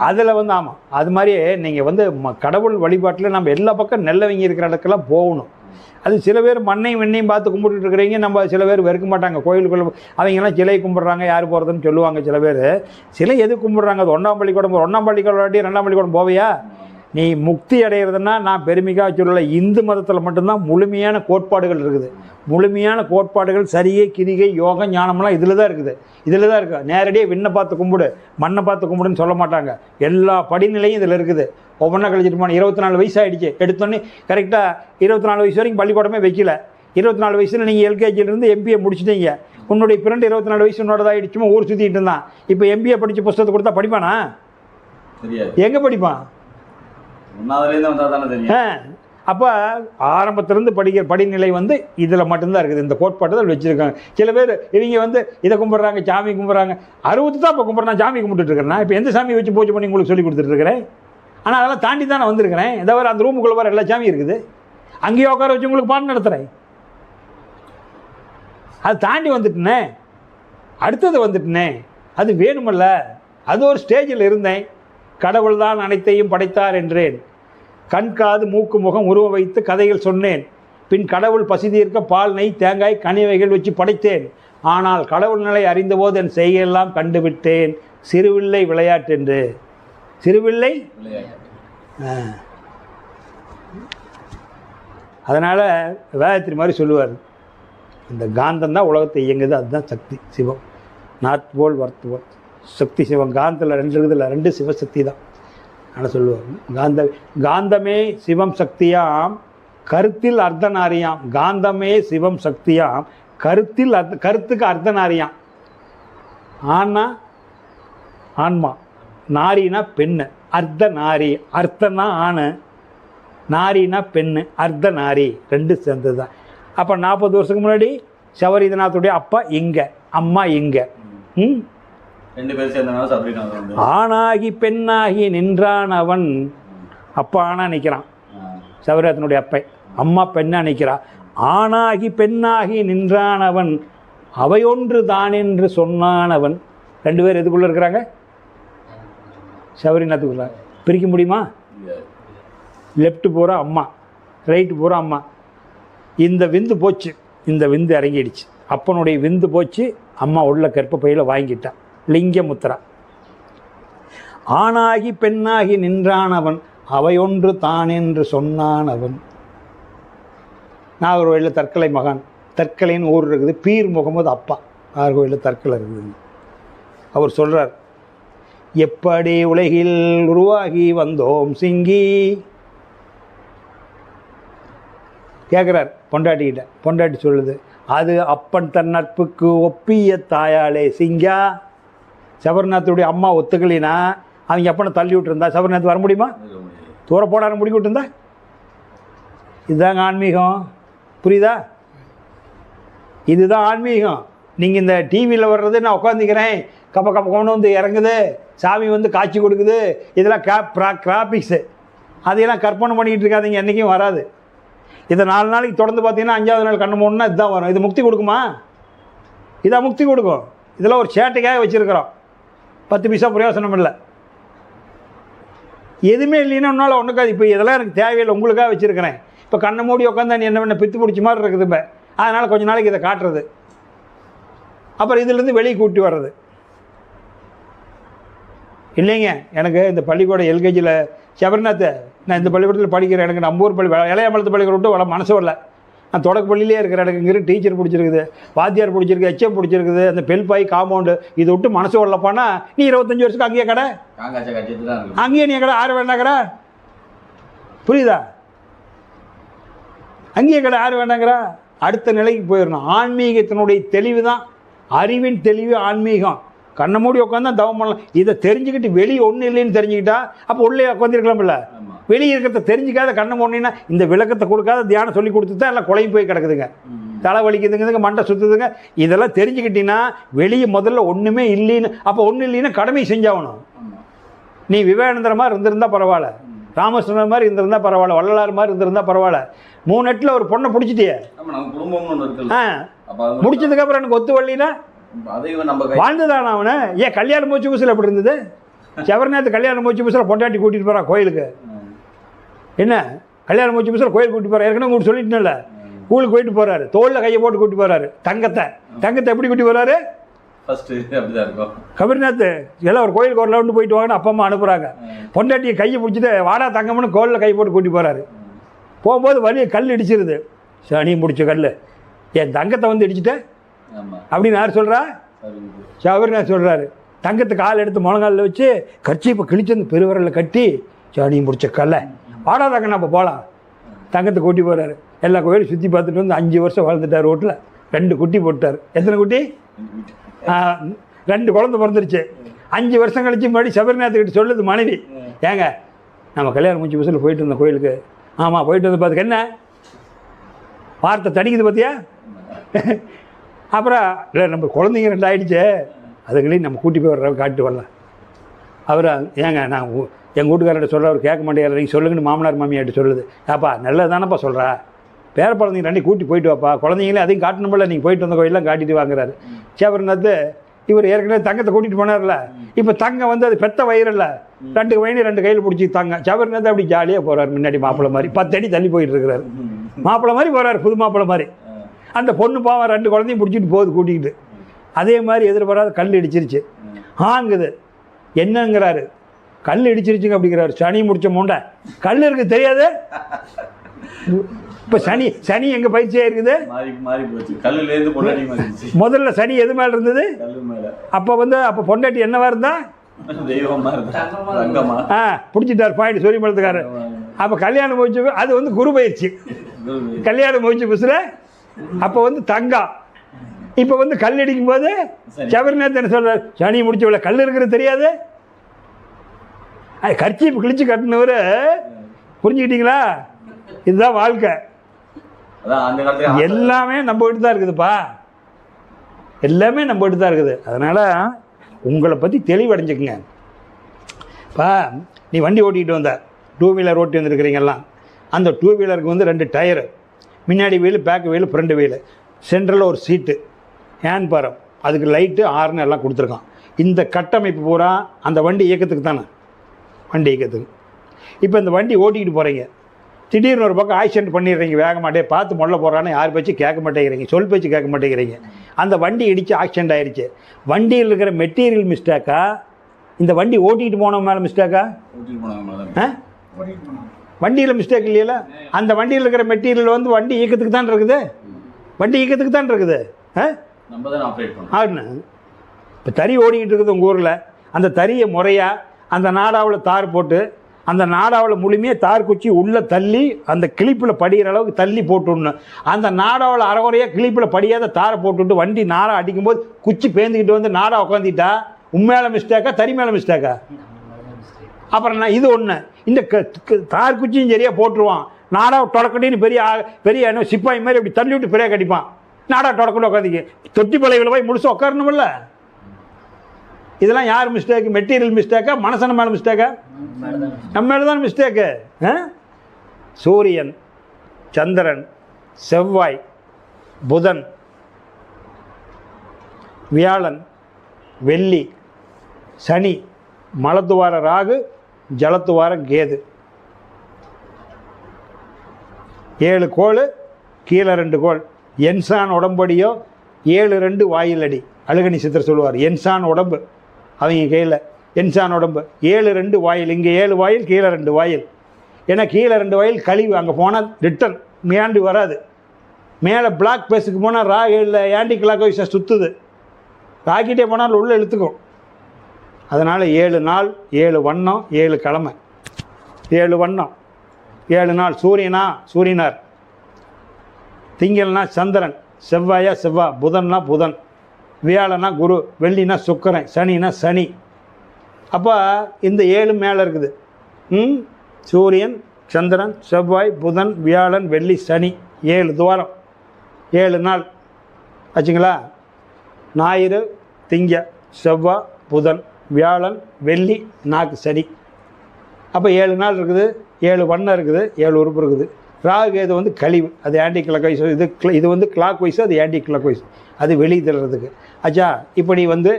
அதில் வந்து ஆமாம். அது மாதிரி நீங்கள் வந்து கடவுள் வழிபாட்டில் நம்ம எல்லா பக்கம் நல்லவங்க இருக்கிற இடத்துக்கெல்லாம் போகணும். அது சில பேர் மண்ணையும் வெண்ணையும் பார்த்து கும்பிட்டுட்டு இருக்கிறீங்க. நம்ம சில பேர் வெறுக்க மாட்டாங்க. கோயிலுக்குள்ள அவங்கெல்லாம் சிலை கும்பிட்றாங்க, யார் போகிறதுன்னு சொல்லுவாங்க. சில பேர் சிலை எது கும்பிட்றாங்க? அது 1ஆம் பள்ளிக்கூடம் 1ஆம் பள்ளிக்கூடம் 2ஆம் பள்ளிக்கூடம் போவையா? நீ முக்தி அடைகிறதுனா, நான் பெருமைக்காக சொல்லலை, இந்து மதத்தில் மட்டும்தான் முழுமையான கோட்பாடுகள் இருக்குது. முழுமையான கோட்பாடுகள் சரியை கிரிகை யோகம் ஞானம்லாம் இதில் தான் இருக்குது. இதில் தான் இருக்குது. நேரடியாக விண்ணை பார்த்து கும்பிடு, மண்ணை பார்த்து கும்பிடுன்னு சொல்ல மாட்டாங்க. எல்லா படிநிலையும் இதில் இருக்குது. ஒவ்வொன்றா கழிச்சிட்டு போனால் 24 வயசு ஆகிடுச்சு. எடுத்தோன்னே கரெக்டாக 24 வயசு வரைக்கும் பள்ளிக்கூடமே வைக்கல. 24 வயசில் நீங்கள் எல்கேஜிலேருந்து எம்பிஏ முடிச்சிட்டீங்க. உன்னுடைய ஃப்ரெண்டு 24 வயசு உன்னோடதாகிடுச்சுமா ஊர் சுற்றிட்டு இருந்தான். இப்போ எம்பிஏ படித்து புஸ்தகத்தை கொடுத்தா படிப்பானா? எங்கே படிப்பான்? அப்போ ஆரம்பத்திலேருந்து படிக்கிற படிநிலை வந்து இதில் மட்டும்தான் இருக்குது. இந்த கோட்பாட்டை வச்சுருக்காங்க. சில பேர் இவங்க வந்து இதை கும்பிட்றாங்க, சாமி கும்பிட்றாங்க. 60 தான் இப்போ கும்பிட்றேன், சாமி கும்பிட்டுட்டு இருக்கிறேன். இப்போ எந்த சாமி வச்சு பூஜை பண்ணி உங்களுக்கு சொல்லி கொடுத்துட்ருக்கிறேன். ஆனால் அதெல்லாம் தாண்டி தான் நான் வந்திருக்கிறேன். ஏதாவது அந்த ரூமுக்குள்ளே வர எல்லா சாமியும் இருக்குது. அங்கேயே உட்கார வச்சு உங்களுக்கு பாடம் நடத்துகிறேன். அது தாண்டி வந்துட்டுனே, அடுத்தது வந்துட்டுனே. அது வேணுமல்ல. அது ஒரு ஸ்டேஜில் இருந்தேன். கடவுள் தான் அனைத்தையும் படைத்தார் என்றேன். கண் காது மூக்கு முகம் உருவ வைத்து கதைகள் சொன்னேன். பின் கடவுள் பசி தீர்க்க பால் நெய் தேங்காய் கனிவைகள் வச்சு படைத்தேன். ஆனால் கடவுள் நிலை அறிந்தபோது என் செய்கையெல்லாம் கண்டுவிட்டேன். சிறுவில்லை விளையாட்டென்று. சிறுவில்லை. அதனால் வேதத்திரி மாதிரி சொல்லுவார், இந்த காந்தம் தான் உலகத்தை இயங்குது, அதுதான் சக்தி சிவம். நார்த் போல் வர்த் போல் சக்தி சிவம். காந்தத்தில் 2 இருக்குதுல்ல, 2 சிவசக்தி தான். ஆனால் சொல்லுவாங்க, காந்தமே சிவம் சக்தியாம் கருத்தில் அர்த்தநாரியாம். காந்தமே சிவம் சக்தியாம் கருத்தில் கருத்துக்கு அர்த்தநாரியாம். ஆனா ஆன்மா, நாரினா பெண்ணு, அர்த்த நாரி. அர்த்தனா ஆணு, நாரினா பெண்ணு, அர்த்த நாரி. 2 சேர்ந்தது தான். அப்போ 40 வருஷத்துக்கு முன்னாடி சபரிநாத்துடைய அப்பா இங்கே, அம்மா இங்கே. 2 பேர் சேர்ந்தனால ஆணாகி பெண்ணாகி நின்றான் அவன். அப்பா ஆணா நிற்கிறான் சபரிநாதனுடைய அப்பை, அம்மா பெண்ணா நிற்கிறான். ஆணாகி பெண்ணாகி நின்றான் அவன், அவையொன்று தான் என்று சொன்னான் அவன். 2 பேர் எதுக்குள்ளே இருக்கிறாங்க? சபரிநாத்துக்குள்ள. பிரிக்க முடியுமா? லெஃப்ட் பூரா அம்மா, ரைட்டு பூரா அம்மா. இந்த விந்து போச்சு, இந்த விந்து இறங்கிடுச்சு. அப்பனுடைய விந்து போச்சு, அம்மா உள்ள கற்ப பையில் வாங்கிட்டான். லிங்க முத்திரா. ஆணாகி பெண்ணாகி நின்றான் அவன், அவையொன்று தான் என்று சொன்னான் அவன். நாகர்கோயிலில் தற்கலை மகான், தற்கலைன்னு ஊர் இருக்குது. பீர் முகமது அப்பா, நாகர்கோயிலில் தற்கலை இருக்குது. அவர் சொல்கிறார், எப்படி உலகில் உருவாகி வந்தோம் சிங்கி. கேட்குறார் பொண்டாட்டிக்கிட்ட. பொண்டாட்டி சொல்லுது, அது அப்பன் தன் நட்புக்கு ஒப்பிய தாயாளே சிங்கா. சபரிநாத்துடைய அம்மா ஒத்துக்கலினா அவங்க அப்பனை தள்ளி விட்டுருந்தா சபரிநாத் வர முடியுமா? தூர போடாத முடிக்க விட்டுருந்தா. இதுதாங்க ஆன்மீகம். புரியுதா? இதுதான் ஆன்மீகம். நீங்கள் இந்த டிவியில் வர்றது, நான் உட்காந்துக்கிறேன், கப்ப கப்பன்னு வந்து இறங்குது, சாமி வந்து காட்சி கொடுக்குது, இதெல்லாம் கிராபிக்ஸு. அதையெல்லாம் கற்பனை பண்ணிக்கிட்டு இருக்காதிங்க, என்றைக்கும் வராது. இதை 4 நாளைக்கு தொடர்ந்து பார்த்தீங்கன்னா 5ஆவது நாள் கண்ணு மூணுன்னா இதுதான் வரும். இது முக்தி கொடுக்குமா? இதான் முக்தி கொடுக்கும். இதெல்லாம் ஒரு சேட்டைக்காக வச்சுருக்கிறோம். 10 பைசா பிரயோசனம் இல்லை. எதுவுமே இல்லைன்னா ஒன்றால் ஒன்றுக்காது. இப்போ இதெல்லாம் எனக்கு தேவையில்லை, உங்களுக்காக வச்சுருக்கிறேன். இப்போ கண்ணை மூடி உட்காந்தா நீ என்ன பித்து பிடிச்ச மாதிரி இருக்குது. இப்போ அதனால் கொஞ்ச நாளைக்கு இதை காட்டுறது, அப்புறம் இதுலேருந்து வெளியே கூட்டி வர்றது இல்லைங்க. எனக்கு இந்த பள்ளிக்கூடம் எல்கேஜியில் சபரிநாத்தை நான் இந்த பள்ளிக்கூடத்தில் படிக்கிறேன். எனக்கு நம்ம ஊர் பள்ளி இளையமலத்து பள்ளிக்கூடம் விட்டு வள மனசு வரல. நான் தொடக்க பள்ளியிலே இருக்கிற எனக்கு இங்கே டீச்சர் பிடிச்சிருக்குது, வாத்தியார் பிடிச்சிருக்கு, ஹெச்எம் பிடிச்சிருக்குது, அந்த பெல்பாய் காம்பவுண்டு இதை விட்டு மனசு வரலப்பானா நீ 25 வருஷத்துக்கு அங்கேயே கடை, அங்கேயே நீ கடை 6 வேணா கடை. புரியுதா? அங்கேயே கடை யார் வேண்டாங்கிறா? அடுத்த நிலைக்கு போயிடணும். ஆன்மீகத்தினுடைய தெளிவு தான், அறிவின் தெளிவு ஆன்மீகம். கண்ணை மூடி உட்காந்து தான் தவம் பண்ணலாம். இதை தெரிஞ்சுக்கிட்டு வெளியே ஒன்றும் இல்லைன்னு தெரிஞ்சுக்கிட்டா அப்போ உள்ளே உட்காந்துருக்கலாம்ல. வெளியே இருக்கிறத தெரிஞ்சிக்காத கண்ணை மூடினா இந்த விளக்கத்தை கொடுக்காத தியானம் சொல்லி கொடுத்து தான் எல்லாம் குழம்பு போய் கிடக்குதுங்க. தலை வலிக்குதுங்க, மண்டை சுற்றுதுங்க. இதெல்லாம் தெரிஞ்சுக்கிட்டீங்கன்னா வெளியே முதல்ல ஒன்றுமே இல்லைன்னு. அப்போ ஒன்றும் இல்லைன்னா கடமை செஞ்சாகணும். நீ விவேகானந்தர் மாதிரி இருந்திருந்தா பரவாயில்ல, ராமகிருஷ்ணன் மாதிரி இருந்திருந்தா பரவாயில்ல, வள்ளலார் மாதிரி இருந்திருந்தா பரவாயில்ல. 3 எட்டில் ஒரு பொண்ணை பிடிச்சிட்டியே. முடிச்சதுக்கப்புறம் எனக்கு ஒத்து வரலினா வாழ்ந்துதானே அவனை. ஏன் கல்யாணம் மூச்சு பூசில் எப்படி இருந்தது? செவர்நாத்து கல்யாணம் மூச்சு பூசில் பொண்டாட்டி கூட்டிகிட்டு போகிறான் கோயிலுக்கு. என்ன கல்யாணம் மூச்சு பூசில் கோயில் கூட்டிட்டு போகிறார்? ஏற்கனவே உங்களுக்கு சொல்லிட்டுல, ஸ்கூலுக்கு போயிட்டு போகிறாரு, தோளில் கையை போட்டு கூட்டி போகிறாரு. தங்கத்தை எப்படி கூட்டி போகிறாரு? கபர்நாத் எல்லாம் ஒரு கோயிலுக்கு ஒரு ரவுண்டு போயிட்டு வாங்கன்னு அப்பா அம்மா அனுப்புகிறாங்க. பொண்டாட்டியை கையை பிடிச்சிட்டு வாடா தங்கம்னு கோலில் கை போட்டு கூட்டி போகிறாரு. போகும்போது வழியை கல் இடிச்சிருது. சனி முடிச்ச கல், என் தங்கத்தை வந்து இடிச்சிட்டேன் அப்படின்னு யார் சொல்கிறா? சபர்நாத் சொல்கிறாரு. தங்கத்தை கால் எடுத்து முழங்காலில் வச்சு கர்ச்சீப்பை கிழிச்சு அந்த பெருவரலில் கட்டி சனி முடிச்ச கல்லை வாடா தங்கண்ணா அப்போ போகலாம். தங்கத்தை கூட்டி போகிறாரு. எல்லா கோயிலும் சுற்றி பார்த்துட்டு வந்து 5 வருஷம் வளர்ந்துட்டார். ரோட்டில் 2 குட்டி போட்டார். எத்தனை குட்டி? 2 குழந்தை பிறந்துருச்சு. 5 வருஷம் கழிச்சு முன்னாடி சபரிநாத்துக்கிட்ட சொல்லுது மனைவி, ஏங்க நம்ம கல்யாணம் முடிச்சு பஸ்ஸில் போயிட்டு இருந்தோம் கோயிலுக்கு. ஆமாம் போயிட்டு வந்து பார்த்துக்க, என்ன வார்த்தை தடிக்குது பார்த்தியா? அப்புறம் இல்லை நம்ம குழந்தைங்க 2 ஆகிடுச்சு, அதுங்களையும் நம்ம கூட்டி போய் வர்ற காட்டு வரலாம். அவர் ஏங்க நான் எங்கள் வீட்டுக்காரர்கிட்ட சொல்கிற அவர் கேட்க மாட்டேங்கிறார், நீங்கள் சொல்லுங்கன்னு மாமனார் மாமியார்ட்ட சொல்லுது. ஏப்பா நல்லது தானப்பா சொல்கிறா, பேர குழந்தைங்க 2 கூட்டி போயிட்டு வாப்பா, குழந்தைங்களே அதையும் காட்டணுமில்ல, நீங்கள் போயிட்டு வந்த கோயிலெலாம் காட்டிட்டு வாங்குறாரு. சேவர்நாத் இவர் ஏற்கனவே தங்கத்தை கூட்டிகிட்டு போனார்ல, இப்போ தங்கம் வந்து அது பெத்த வயிறில்ல, 2 வயனு 2 கையில் பிடிச்சி தாங்க. சேவர்நாத் அப்படி ஜாலியாக போகிறார். முன்னாடி மாப்பிள்ளை மாதிரி 10 அடி தள்ளி போயிட்டு இருக்கிறாரு. மாப்பிள்ளை மாதிரி போகிறார், புது மாப்பிள்ளை மாதிரி. அந்த பொண்ணு பாவம் 2 குழந்தையும் பிடிச்சிட்டு போகுது கூட்டிக்கிட்டு. அதே மாதிரி எதிர்பாராத கல் இடிச்சிருச்சு. ஆங்குது என்னங்கிறாரு, கல் இடிச்சிருச்சுங்க அப்படிங்கிறாரு. சனி முடிச்ச முண்டை, கல் இருக்குது தெரியாது. இப்போ சனி எங்கே பயிற்சியாக இருக்குது? முதல்ல சனி எது மேலே இருந்தது? அப்போ பொண்டாட்டி என்னவா இருந்தா? பிடிச்சிட்டார் பாயிண்ட் சொரிமலத்துக்காரு. அப்போ கல்யாணம் முடிச்சு அது வந்து குரு பயிற்சி. கல்யாணம் முடிச்சு புதுசில் அப்போ வந்து தங்கம். இப்போ வந்து கல் அடிக்கும் போது சபரிநாத் என்ன சொல்றாரு, சனி முடிச்ச கல் இருக்கிறது தெரியாது. கர்ச்சீப்பு கிழிச்சு கட்டினவர். புரிஞ்சுக்கிட்டீங்களா? இதுதான் வாழ்க்கை. எல்லாமே நம்ம கிட்ட தான் இருக்குதுப்பா, எல்லாமே நம்ம கிட்ட தான் இருக்குது. அதனால் உங்களை பற்றி தெளிவடைஞ்சுக்குங்க. இப்போ நீ வண்டி ஓட்டிகிட்டு வந்த 2 வீலர் ஓட்டி வந்துருக்கிறீங்கலாம். அந்த 2 வீலருக்கு வந்து 2 டயரு, முன்னாடி wheel, back wheel, front wheel, சென்ட்ரலில் ஒரு சீட்டு, ஹேண்ட் பாரம், அதுக்கு லைட்டு, ஹார்ன் எல்லாம் கொடுத்துருக்கான். இந்த கட்டமைப்பு பூரா அந்த வண்டி இயக்கத்துக்கு தானே, வண்டி இயக்கத்துக்கு. இப்போ இந்த வண்டி ஓட்டிக்கிட்டு போகிறீங்க, திடீர்னு ஒரு பக்கம் ஆக்சிடென்ட் பண்ணிடுறீங்க, வேகமாட்டே பார்த்து முள்ள போகிறான்னு யார் பேச்சு கேட்க மாட்டேங்கிறீங்க, சொல் பேச்சு கேட்க மாட்டேங்கிறீங்க. அந்த வண்டி இடித்து ஆக்சிடென்ட் ஆகிடுச்சு. வண்டியில் இருக்கிற மெட்டீரியல் மிஸ்டேக்கா, இந்த வண்டி ஓட்டிகிட்டு போனவங்க மேலே மிஸ்டேக்கா? வண்டியில் மிஸ்டேக் இல்லையில. அந்த வண்டியில் இருக்கிற மெட்டீரியல் வந்து வண்டி இயக்கத்துக்கு தான் இருக்குது, வண்டி இயக்கத்துக்கு தான் இருக்குது. ஆடுன்னு இப்போ தறி ஓடிக்கிட்டு இருக்குது உங்கள் ஊரில். அந்த தறியை முறையாக அந்த நாடாவில் தார் போட்டு, அந்த நாடாவில் முழுமையாக தார் குச்சி உள்ளே தள்ளி அந்த கிளிப்பில் படிக்கிற அளவுக்கு தள்ளி போட்டுடணும். அந்த நாடாவில் அரைகுறையாக கிளிப்பில் படியாத தாரை போட்டுவிட்டு வண்டி நாடா அடிக்கும்போது குச்சி பேந்துக்கிட்டு வந்து நாடா உட்காந்துட்டா உண்மையில மிஸ்டேக்கா, தறி மேலே மிஸ்டேக்கா? அப்புறம் நான் இது ஒன்று, இந்த தார் குச்சியும் சரியாக போட்டுருவான், நாடா தொடக்கட்டின்னு பெரிய சிப்பாய் மாதிரி அப்படி தள்ளி விட்டு பெரிய கடிப்பான், நாடா தொடக்கட்டு உட்காந்துக்கு தொட்டி பழையில் போய் முழுசாக உட்காரணுமில்ல. இதெல்லாம் யார் மிஸ்டேக்கு? மெட்டீரியல் மிஸ்டேக்கா, மனசன மேலே மிஸ்டேக்கா? நம்ம மேலே தான் மிஸ்டேக்கு. சூரியன், சந்திரன், செவ்வாய், புதன், வியாழன், வெள்ளி, சனி, மலத்துவார ராகு, ஜலத்துவார கேது, 7 கோள், கீழே 2 கோள். என்சான் உடம்படியோ 7-2 வாயில் அடி. அழுகணி சித்தர் சொல்லுவார், என்சான் உடம்பு அவங்க கையில், என்சான் உடம்பு 7-2 வாயில். இங்கே 7 வாயில், கீழே 2 வாயில். ஏன்னா கீழே 2 வாயில் கழிவு, அங்கே போனால் ரிட்டன் மேண்டு வராது. மேலே பிளாக் பேஸுக்கு போனால் ராகில் ஆன்டி கிளாக் வைஸாக சுற்றுது, ராக்கிட்டே போனால் உள்ளே இழுத்துக்கும். அதனால் 7 நாள், 7 வண்ணம், 7 கிழமை, 7 வண்ணம், 7 நாள் சூரியனா சூரியனார், திங்கள்னா சந்திரன், செவ்வாயா செவ்வாய், புதன்னா புதன், வியாழனா குரு, வெள்ளினா சுக்கிரன், சனினா சனி. அப்போ இந்த 7 மேலே இருக்குது. சூரியன், சந்திரன், செவ்வாய், புதன், வியாழன், வெள்ளி, சனி, 7 துவாரம், 7 நாள் ஆச்சுங்களா. ஞாயிறு, திங்க, செவ்வாய், புதன், வியாழன், வெள்ளி, நாக்கு, சனி. அப்போ 7 நாள் இருக்குது, 7 வண்ணம் இருக்குது, 7 உறுப்பு இருக்குது. ராகு கேது வந்து கழிவு, அது ஆன்டி கிளாக் வைஸ், இது வந்து கிளாக் வைஸ், அது ஆன்டி கிளாக் வைஸ், அது வெளியே தள்ளுறதுக்கு. ஆச்சா. இப்போ நீ வந்து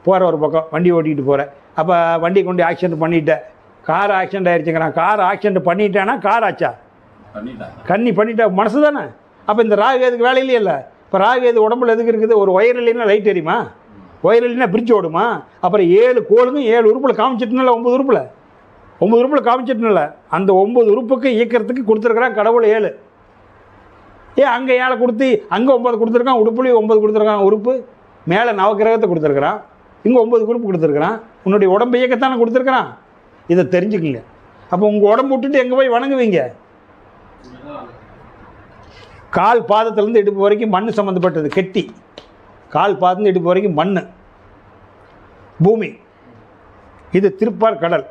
போகிற ஒரு பக்கம் வண்டி ஓட்டிகிட்டு போகிற, அப்போ வண்டி கொண்டு ஆக்சிடென்ட் பண்ணிட்டேன், கார் ஆக்சிடென்ட் ஆகிடுச்சுங்கிறான். கார் ஆக்சிடென்ட் பண்ணிட்டேன்னா கார் ஆச்சா? பண்ணிட்டா மனசு தானே. அப்போ இந்த ராகு கேதுக்கு வேலை இல்லையில்ல. இப்போ ராகு கேது உடம்புல எதுக்கு இருக்குது? ஒரு ஒயர் இல்லைன்னா லைட் எரியுமா? ஒயர் இல்லைன்னா பிரிட்ஜ் ஓடுமா? அப்புறம் 7 கோளுக்கும் 7 உறுப்பில் காமிச்சிட்டுனால 9 உறுப்பில் 9 உறுப்பில் காமிச்சிட்டுனால அந்த 9 உறுப்புக்கு இயக்கிறதுக்கு கொடுத்துருக்குறான் கடவுள் 7. அங்கே 7 கொடுத்து அங்கே 9 கொடுத்துருக்கான், உடுப்புலையும் 9 கொடுத்துருக்கான் உறுப்பு. மேலே நவக்கிரகத்தை கொடுத்துருக்குறான், இங்கே 9 உறுப்பு கொடுத்துருக்குறான். உன்னுடைய உடம்பு இயக்கத்தானே கொடுத்துருக்குறான். இதை தெரிஞ்சுக்குங்க. அப்போ உங்கள் உடம்பு விட்டுட்டு எங்கே போய் வணங்குவீங்க? கால் பாதத்திலேருந்து இடுப்பு வரைக்கும் மண் சம்மந்தப்பட்டது, கெட்டி. கால் பாதத்துலேருந்து இடுப்பு வரைக்கும் மண், பூமி. இது திருப்பார் கடல்.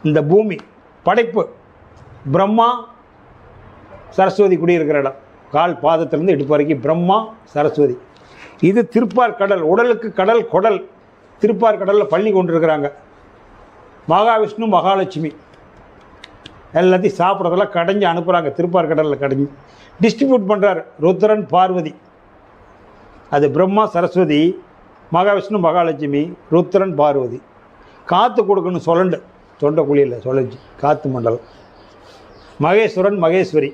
இந்த பூமி படைப்பு பிரம்மா சரஸ்வதி குடியிருக்கிற இடம். கால் பாதத்திலேருந்து இடுப்பு வரைக்கும் பிரம்மா சரஸ்வதி. இது திருப்பார் கடல். உடலுக்கு கடல் குடல். திருப்பார் கடலில் பள்ளி கொண்டிருக்கிறாங்க. மகாவிஷ்ணு மகாலட்சுமி எல்லாத்தையும் சாப்பிட்றதெல்லாம் கடைஞ்சி அனுப்புகிறாங்க. திருப்பார் கடலில் கடைஞ்சி டிஸ்ட்ரிபியூட் பண்ணுறாரு ருத்ரன் பார்வதி. அது பிரம்மா சரஸ்வதி, மகாவிஷ்ணு மகாலட்சுமி, ருத்ரன் பார்வதி. காற்று கொடுக்கணும் சொலண்டு, தொண்டை குழியில் சொலஞ்சி காற்று மண்டலம். மகேஸ்வரன் மகேஸ்வரி,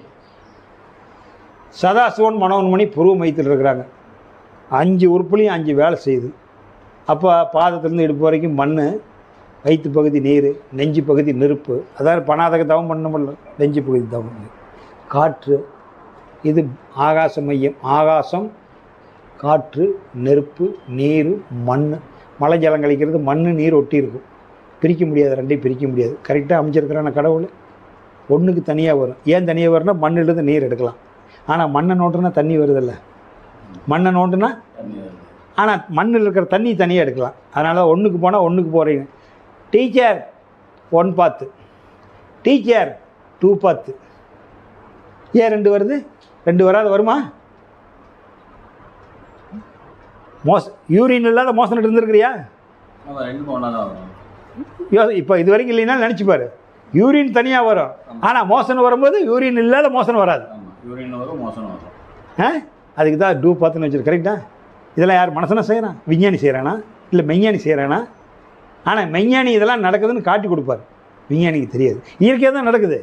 சதாசிவன் மனோன்மணி புருவ மையத்தில் இருக்கிறாங்க. 5 உறுப்புலையும் 5 வேலை செய்யுது. அப்போ பாதத்திலேருந்து இடுப்பு வரைக்கும் மண், வயிற்று பகுதி நீர், நெஞ்சு பகுதி நெருப்பு. அதாவது பணாதக தவம் பண்ண முடியல, நெஞ்சு பகுதி தவம். காற்று, இது ஆகாச மையம். ஆகாசம், காற்று, நெருப்பு, நீர், மண். மழை ஜலம் கழிக்கிறது மண் நீர் ஒட்டி இருக்கும். பிரிக்க முடியாது, ரெண்டையும் பிரிக்க முடியாது. கரெக்டாக அமைச்சிருக்கிறான கடவுள். ஒன்றுக்கு தனியாக வரும். ஏன் தனியாக வரும்னா மண்ணிலிருந்து நீர் எடுக்கலாம். ஆனால் மண்ணை நோட்டுனா தண்ணி வருதில்ல. மண்ணை நோண்டுனா ஆனால் மண்ணில் இருக்கிற தண்ணி தனியாக எடுக்கலாம். அதனால் ஒன்றுக்கு போனால் ஒன்றுக்கு போகிறீங்க. டீச்சர் 1 பாத்து, டீச்சர் 2 பாத்து. ஏன் 2 வருது? 2 வராது, வருமா? யூரின் இல்லாத மோசன் இருந்திருக்கிறியா? இப்போ இது வரைக்கும் இல்லைன்னா நினச்சிப்பாரு. யூரின் தனியாக வரும், ஆனால் மோசன் வரும்போது யூரின் இல்லாத மோசன் வராது. அதுக்கு தான் 2 பாத்துன்னு வச்சுருக்கு. கரெக்டா? இதெல்லாம் யார் மனசனை செய்கிறான்? விஞ்ஞானி செய்கிறானா இல்லை மெஞ்ஞானி செய்கிறானா? ஆனால் மெஞ்ஞானி இதெல்லாம் நடக்குதுன்னு காட்டி கொடுப்பார். விஞ்ஞானிக்கு தெரியாது, இயற்கையாக தான் நடக்குது.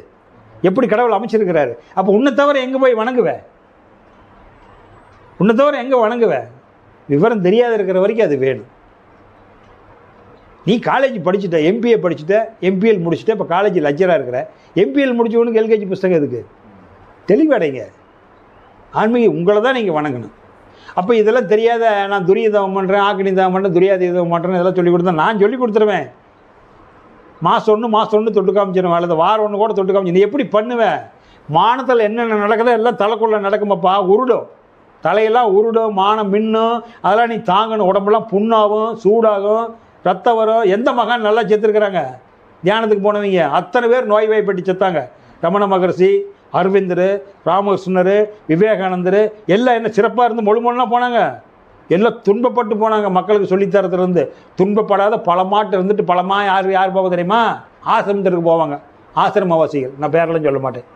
எப்படி கடவுள் அமைச்சிருக்கிறாரு. அப்போ உன்னை தவிர எங்கே போய் வணங்குவேன்? உன்னை தவிர எங்கே வணங்குவேன்? விவரம் தெரியாத இருக்கிற வரைக்கும் அது வேணும். நீ காலேஜ் படிச்சுட்ட, எம்பிஏ படிச்சுட்ட, எம்பிஎல் முடிச்சுட்ட, இப்போ காலேஜ் லெக்சராக இருக்கிற. எம்பிஎல் முடிச்சவனுக்கு எல்கேஜி புஸ்தகம் எதுக்கு? தெளிவடைங்க. ஆன்மீக உங்களை தான் நீங்கள் வணங்கணும். அப்போ இதெல்லாம் தெரியாத நான் துரியதவம் பண்ணுறேன், ஆக்கினி தவம் பண்ணுறேன், துரியாதீதம் பண்ணுறேன், இதெல்லாம் சொல்லிக் கொடுத்தா நான் சொல்லி கொடுத்துருவேன். மாதம் ஒன்று தொட்டு காமிச்சிடுவேன். அல்லது வாரம் 1 கூட தொட்டு காமிச்சு. நீ எப்படி பண்ணுவேன்? மானத்தில் என்னென்ன நடக்குதோ எல்லாம் தலைக்குள்ளே நடக்குமாப்பா. உருடும், தலையெல்லாம் உருடும், மானம் மின்னும். அதெல்லாம் நீ தாங்கணும். உடம்பெல்லாம் புண்ணாகும், சூடாகும், ரத்தம் வரும். எந்த மகான் நல்லா செத்துருக்குறாங்க? தியானத்துக்கு போனவங்க அத்தனை பேர் நோய் வாய்ப்பட்டு செத்தாங்க. ரமண மகர்ஷி, அரவிந்தர், ராமகிருஷ்ணர், விவேகானந்தர் எல்லாம் என்ன சிறப்பாக இருந்து மொழிமொழிலாம் போனாங்க. எல்லாம் துன்பப்பட்டு போனாங்க. மக்களுக்கு சொல்லித்தரத்துலேருந்து துன்பப்படாத பலமாட்டு இருந்துட்டு பலமாக யார் போக தெரியுமா? ஆசிரமத்திற்கு போவாங்க. ஆசிரமவாசிகள், நான் பேரெல்லாம் சொல்ல மாட்டேன்.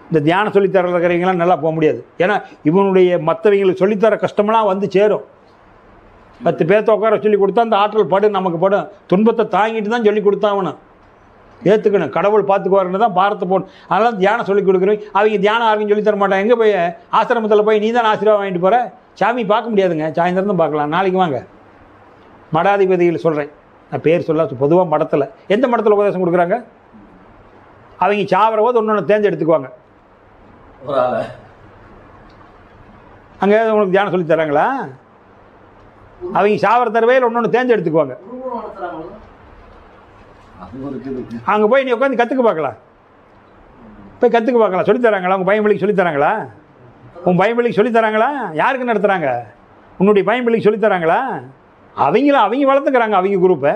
இந்த தியானம் சொல்லித்தர இருக்கிறவங்களாம் நல்லா போக முடியாது. ஏன்னா இவனுடைய மற்றவங்களுக்கு சொல்லித்தர கஷ்டமெல்லாம் வந்து சேரும். 10 பேர்த்த உட்கார சொல்லி கொடுத்தா அந்த ஆற்றல் படும், நமக்கு படும். துன்பத்தை தாங்கிட்டு தான் சொல்லி கொடுத்தாவணும். ஏற்றுக்கணும். கடவுள் பார்த்துக்குவாருன்னு தான் பாரத்தை போகணும். அதெல்லாம் தியானம் சொல்லிக் கொடுக்குறவங்க அவங்க தியானம் யாருக்கும் சொல்லி தர மாட்டாங்க. எங்கே போய் ஆசிரமத்தில் போய் நீ தான் ஆசீர்வாதம் வாங்கிட்டு போகிற? சாமி பார்க்க முடியாதுங்க, சாயந்தரம் தான் பார்க்கலாம். நாளைக்கு வாங்க. மடாதிபதிகள் சொல்கிறேன், நான் பேர் சொல்ல. பொதுவாக மடத்தில் எந்த மடத்தில் உபதேசம் கொடுக்குறாங்க? அவங்க சாவர போது ஒன்று தேர்ந்தெடுத்துக்குவாங்க. அங்கே உங்களுக்கு தியானம் சொல்லி தராங்களா? அவங்க சாவர தரவையில் ஒன்று தேர்ந்தெடுத்துக்குவாங்க. அங்கே போய் நீ உட்காந்து கற்றுக்க பார்க்கலாம். போய் கற்றுக்க பார்க்கலாம். சொல்லித்தராங்களா? உங்கள் பையன் பிள்ளைக்கு சொல்லித்தராங்களா? உன் பையன் பிள்ளைக்கு சொல்லித்தராங்களா? யாருக்கு நடத்துகிறாங்க? உன்னுடைய பையன் பிள்ளைக்கு சொல்லித்தராங்களா? அவங்க வளர்த்துக்கிறாங்க அவங்க குரூப்பை.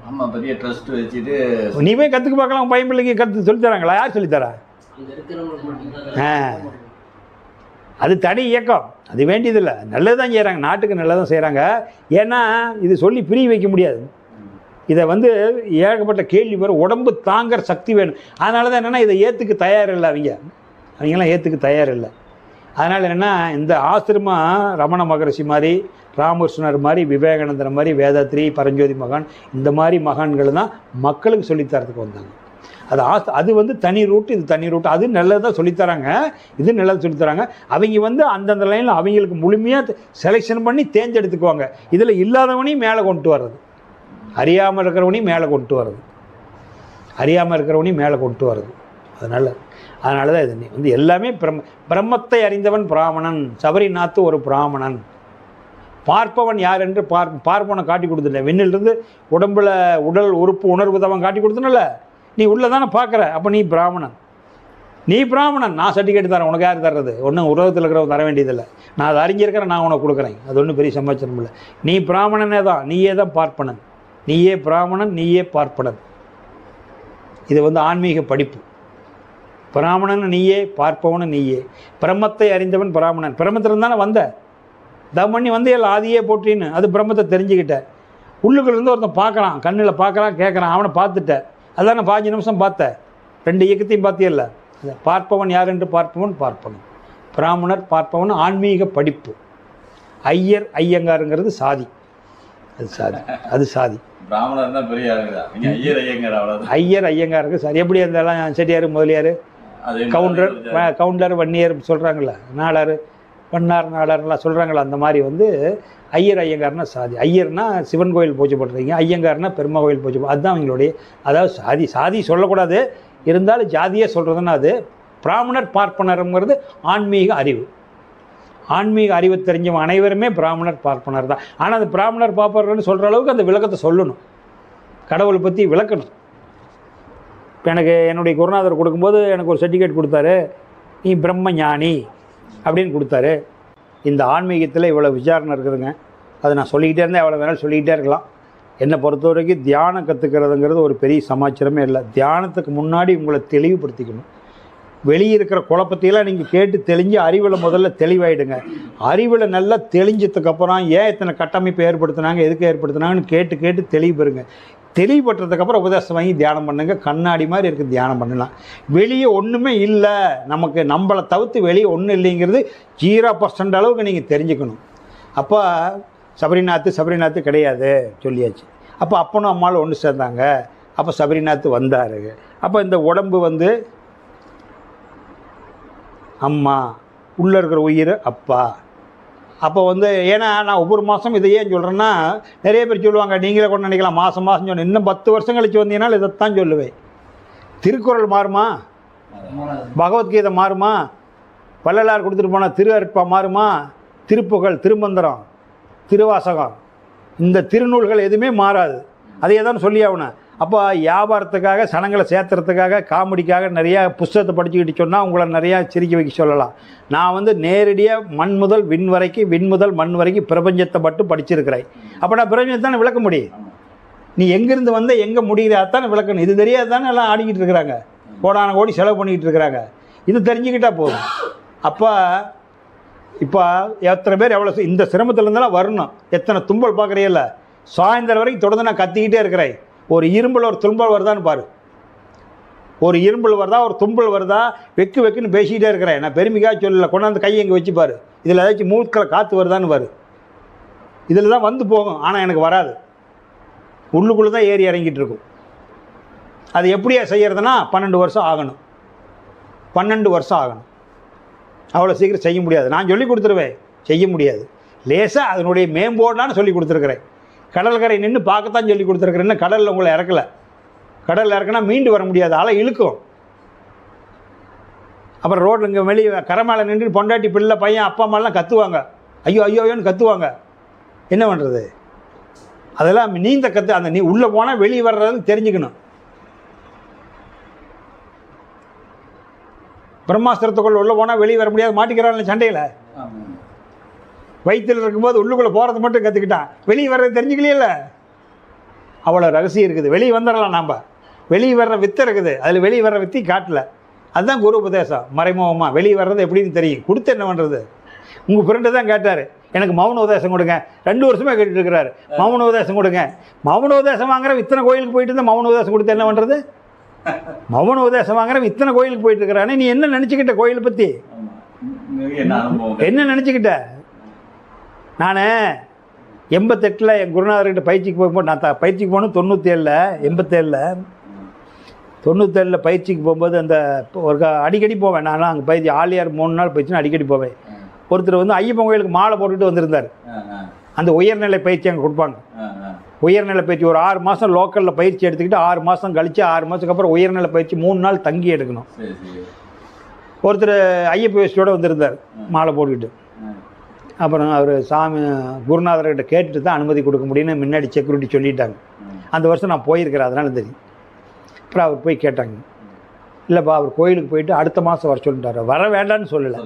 ஆமாம், பெரிய ட்ரஸ்ட் வச்சுட்டு நீ போய் கற்றுக்க பார்க்கலாம். உன் பையன் பிள்ளைக்கு கற்று சொல்லித்தராங்களா? யார் சொல்லித்தரா? அது தனி இயக்கம், அது வேண்டியதில்லை. நல்லது தான் செய்கிறாங்க, நாட்டுக்கு நல்லதான் செய்கிறாங்க. ஏன்னா இது சொல்லி பிரிய வைக்க முடியாது. இதை வந்து ஏகப்பட்ட கேள்வி வரும். உடம்பு தாங்கிற சக்தி வேணும். அதனால தான் என்னென்னா இதை ஏற்றுக்க தயாரில்லை. அவங்கெல்லாம் ஏற்றுக்க தயாரில்லை. அதனால் என்னென்னா இந்த ஆசிரமம் ரமண மகரிஷி மாதிரி, ராமகிருஷ்ணர் மாதிரி, விவேகானந்தர் மாதிரி, வேதாத்ரி, பரஞ்சோதி மகான், இந்த மாதிரி மகான்கள் தான் மக்களுக்கு சொல்லித்தரத்துக்கு வந்தாங்க. அது வந்து தனி ரூட்டு, இது தனி ரூட்டு. அது நல்லதாக சொல்லித்தராங்க, இது நல்லது சொல்லித்தராங்க. அவங்க வந்து அந்தந்த லைனில் அவங்களுக்கு முழுமையாக செலெக்ஷன் பண்ணி தேர்ந்தெடுத்துக்குவாங்க. இதில் இல்லாதவனையும் மேலே கொண்டு வர்றது, அறியாமல் இருக்கிறவனையும் மேலே கொண்டு வர்றது, அதனால தான் இது வந்து எல்லாமே பிரம்மத்தை அறிந்தவன் பிராமணன். சபரிநாத் ஒரு பிராமணன். பார்ப்பவன் யார் என்று பார்ப்பவனை காட்டி கொடுத்துட்டேன். விண்ணிலிருந்து உடம்புல உடல் உறுப்பு உணர்வு தவன் காட்டி கொடுத்தனல்ல, நீ உள்ளே தானே பார்க்குற. அப்போ நீ பிராமணன். நான் சர்டிஃபிகேட் தரேன், உனக்கு யார் தர்றது? ஒன்றும் உலகத்தில் இருக்கிறவங்க தர வேண்டியதில்லை. நான் அதை அறிஞ்சிருக்கிறேன், நான் உனக்கு கொடுக்குறேன். அது ஒன்றும் பெரிய சமாச்சாரம் இல்லை. நீ பிராமணனே தான், நீயே தான் பார்ப்பனன். நீயே பிராமணன், நீயே பார்ப்பனன். இது வந்து ஆன்மீக படிப்பு. பிராமணன் நீயே, பார்ப்பவனு நீயே. பிரம்மத்தை அறிந்தவன் பிராமணன். பிரம்மத்திலிருந்து தானே வந்த, தம் பண்ணி வந்து எல்லாம் ஆதியே போற்றின்னு அது பிரம்மத்தை தெரிஞ்சுக்கிட்ட. உள்ளுக்குள்ளேருந்து ஒருத்தன் பார்க்குறான், கண்ணில் பார்க்குறான், கேட்குறான், அவனை பார்த்துட்ட. அதான் நான் 5 நிமிஷம் பார்த்தேன். 2 இயக்கத்தையும் பார்த்தியல்ல. பார்ப்பவன் யார் என்று பார்ப்பவன். பிராமணர் பார்ப்பவன் ஆன்மீக படிப்பு. ஐயர் ஐயங்காருங்கிறது சாதி. அது சாதி. பிராமணர் தான் பெரிய ஐயர் ஐயங்காருக்கு சாரி. எப்படி இருந்தாலும் செட்டியார், முதலியார், கவுண்டர், வன்னியர் சொல்கிறாங்கள, நாடார், வண்ணார், நாடார்லாம் சொல்கிறாங்களா, அந்த மாதிரி வந்து ஐயர் ஐயங்கார்னா சாதி. ஐயர்னா சிவன் கோயில் பூஜை பண்ணுறீங்க, ஐயங்கார்னா பெருமா கோயில் பூஜை. அதுதான் அவங்களுடைய, அதாவது சாதி சொல்லக்கூடாது, இருந்தாலும் ஜாதியே சொல்கிறதுன்னா அது. பிராமணர் பார்ப்பனருங்கிறது ஆன்மீக அறிவு தெரிஞ்சவங்க அனைவருமே பிராமணர் பார்ப்பனர் தான். ஆனால் அந்த பிராமணர் பார்ப்பனர்னு சொல்கிற அளவுக்கு அந்த விளக்கத்தை சொல்லணும், கடவுளை பற்றி விளக்கணும். இப்போ எனக்கு என்னுடைய குருநாதர் கொடுக்கும்போது எனக்கு ஒரு சர்டிஃபிகேட் கொடுத்தாரு, நீ பிரம்ம ஞானி அப்படின்னு கொடுத்தாரு. இந்த ஆன்மீகத்தில் இவ்வளோ விசாரணை இருக்குதுங்க. அதை நான் சொல்லிக்கிட்டே இருந்தேன், எவ்வளோ வேணாலும் சொல்லிக்கிட்டே இருக்கலாம். என்னை பொறுத்த வரைக்கும் தியானம் கற்றுக்கிறதுங்கிறது ஒரு பெரிய சமாச்சாரமே இல்லை. தியானத்துக்கு முன்னாடி உங்களை தெளிவுபடுத்திக்கணும். வெளியே இருக்கிற குழப்பத்தையெல்லாம் நீங்கள் கேட்டு தெளிஞ்சு அறிவில் முதல்ல தெளிவாயிடுங்க. அறிவில் நல்லா தெளிஞ்சதுக்கப்புறம் ஏன் இத்தனை கட்டமைப்பு ஏற்படுத்தினாங்க, எதுக்கு ஏற்படுத்தினாங்கன்னு கேட்டு தெளிவு பெறுங்க. தெளிவுபட்டதுக்கப்புறம் உபதேசம் வாங்கி தியானம் பண்ணுங்க. கண்ணாடி மாதிரி இருக்குது, தியானம் பண்ணலாம். வெளியே ஒன்றுமே இல்லை, நம்மளை தவிர்த்து வெளியே ஒன்றும் இல்லைங்கிறது 0% அளவுக்கு நீங்கள் தெரிஞ்சுக்கணும். அப்போ சபரிநாத் கிடையாது சொல்லியாச்சு. அப்போ அப்பனும் அம்மாவும் ஒன்று சேர்ந்தாங்க. அப்போ சபரிநாத் வந்தார். அப்போ இந்த உடம்பு வந்து அம்மா, உள்ளே இருக்கிற உயிர் அப்பா. அப்போ வந்து ஏன்னா நான் ஒவ்வொரு மாதம் இதை ஏன் சொல்கிறேன்னா, நிறைய பேர் சொல்லுவாங்க, நீங்களே கொண்டு நினைக்கலாம் மாதம் சொன்னேன். இன்னும் 10 வருஷம் கழிச்சு வந்தீங்கன்னா இதைத்தான் சொல்லுவேன். திருக்குறள் மாறுமா? பகவத்கீதை மாறுமா? வள்ளலார் கொடுத்துட்டு போனால் திரு அருட்பா மாறுமா? திருப்புகழ், திருமந்திரம், திருவாசகம், இந்த திருநூல்கள் எதுவுமே மாறாது. அதையே தான் சொல்லி ஆகணும். அப்போ வியாபாரத்துக்காக, சனங்களை சேர்த்துறதுக்காக, காமெடிக்காக நிறையா புஸ்தகத்தை படிச்சுக்கிட்டு சொன்னால் உங்களை நிறையா சிரிக்க வைக்க சொல்லலாம். நான் வந்து நேரடியாக மண் முதல் விண் வரைக்கும், விண் முதல் மண் வரைக்கும் பிரபஞ்சத்தை மட்டும் படிச்சிருக்கிறேன். அப்போ நான் பிரபஞ்சத்தை தானே விளக்க முடியும். நீ எங்கேருந்து வந்த எங்கே முடியுது அதானே விளக்கணும். இது தெரியாது தானே எல்லாம் ஆடிக்கிட்டு இருக்கிறாங்க, கோடான கோடி செலவு பண்ணிக்கிட்டு இருக்கிறாங்க. இது தெரிஞ்சுக்கிட்டால் போதும். அப்போ இப்போ எத்தனை பேர் எவ்வளோ இந்த சிரமத்தில் இருந்தாலும் வரணும். எத்தனை தும்பல் பார்க்குறீல்ல, சாயந்தரம் வரைக்கும் தொடர்ந்து நான் கத்திக்கிட்டே இருக்கிறேன். ஒரு இரும்பல் ஒரு தும்பல் வருதான்னு பாரு. ஒரு இரும்பல் வருதா, ஒரு தும்பல் வருதா, வெக்குன்னு பேசிக்கிட்டே இருக்கிறேன். நான் பெருமைக்காக சொல்லலை, கொண்டாந்து கையை எங்கே வச்சு பாரு. இதில் ஏதாச்சும் மூக்கில் காற்று வருதான்னு பாரு. இதில் தான் வந்து போகும், ஆனால் எனக்கு வராது. உள்ளுக்குள்ளே தான் ஏறி இறங்கிட்டு இருக்கும். அது எப்படியா செய்கிறதுனா 12 வருஷம் ஆகணும். 12 வருஷம் ஆகணும். அவ்வளோ சீக்கிரம் செய்ய முடியாது. நான் சொல்லி கொடுத்துருவேன், செய்ய முடியாது. லேசாக அதனுடைய மேம்போடான்னு சொல்லி கொடுத்துருக்குறேன். கடற்கரை நின்று பார்க்கத்தான் சொல்லி கொடுத்துருக்குறேன்னு கடலில் உங்களை இறக்கலை. கடலில் இறக்குனா மீண்டு வர முடியாது, அலை இழுக்கும். அப்புறம் ரோடு இங்கே வெளியே கரை மேலே நின்று பொண்டாட்டி, பிள்ளை, பையன், அப்பா அம்மாலாம் கத்துவாங்க, ஐயோன்னு கத்துவாங்க. என்ன பண்ணுறது? அதெல்லாம் நீந்த அந்த நீ உள்ளே போனால் வெளியே வர்றதுன்னு தெரிஞ்சுக்கணும். பிரம்மாஸ்திரத்துக்குள்ள உள்ளே போனால் வெளியே வர முடியாது, மாட்டிக்கிறான்ல சண்டையில். வயிற்றில் இருக்கும்போது உள்ளுக்குள்ளே போகிறது மட்டும் கற்றுக்கிட்டான், வெளியே வர்றது தெரிஞ்சுக்கலையில. அவ்வளோ ரகசியம் இருக்குது. வெளியே வந்துடலாம், நாம் வெளியே வர்ற வித்தை இருக்குது, அதில் வெளியே வர்ற வித்தி காட்டல. அதுதான் குரு உபதேசம். மறைமுகமாக வெளியே வர்றது எப்படின்னு தெரியும். கொடுத்து என்ன பண்ணுறது? உங்கள் ஃப்ரெண்டு தான் கேட்டார், எனக்கு மௌன உபதேசம் கொடுங்க. 2 வருஷமாக கேட்டுட்டு இருக்கிறாரு, மௌன உபதேசம் கொடுங்க. மௌன உபதேசம் வாங்குற இத்தனை கோயிலுக்கு போயிட்டு இருந்தால் மௌன உபதேசம் கொடுத்து என்ன பண்ணுறது? மௌன உபதேசம் வாங்குற இத்தனை கோயிலுக்கு போயிட்டு இருக்கிறானே, நீ என்ன நினச்சிக்கிட்ட கோயிலை பற்றி? என்ன நினச்சிக்கிட்ட? நான் 88 என் குருநாதர்கிட்ட பயிற்சிக்கு போகும்போது, நான் பயிற்சிக்கு போகணும் 97 பயிற்சிக்கு போகும்போது அந்த ஒரு அடிக்கடி போவேன். நான் அங்கே பயிற்சி ஆலியார் 3 நாள் பயிற்சினா அடிக்கடி போவேன். ஒருத்தர் வந்து ஐயப்பன் கோயிலுக்கு மாலை போட்டுட்டு வந்திருந்தார். அந்த உயர்நிலை பயிற்சி அங்கே கொடுப்பாங்க. உயர்நிலை பயிற்சி ஒரு 6 மாதம் லோக்கலில் பயிற்சி எடுத்துக்கிட்டு 6 மாதம் கழித்து 6 மாதத்துக்கு அப்புறம் உயர்நிலை பயிற்சி 3 நாள் தங்கி எடுக்கணும். ஒருத்தர் ஐயப்ப வேஷ்டியோடு வந்திருந்தார் மாலை போட்டுக்கிட்டு. அப்புறம் அவர் சாமி குருநாதர்கிட்ட கேட்டுட்டு தான் அனுமதி கொடுக்க முடியும்னு முன்னாடி செக்யூரிட்டி சொல்லிட்டாங்க. அந்த வருஷம் நான் போயிருக்கிறேன், அதனால தெரியும். அப்புறம் அவர் போய் கேட்டாங்க, இல்லைப்பா அவர் கோயிலுக்கு போயிட்டு அடுத்த மாதம் வர சொல்லிட்டார். வர வேண்டான்னு சொல்லலை,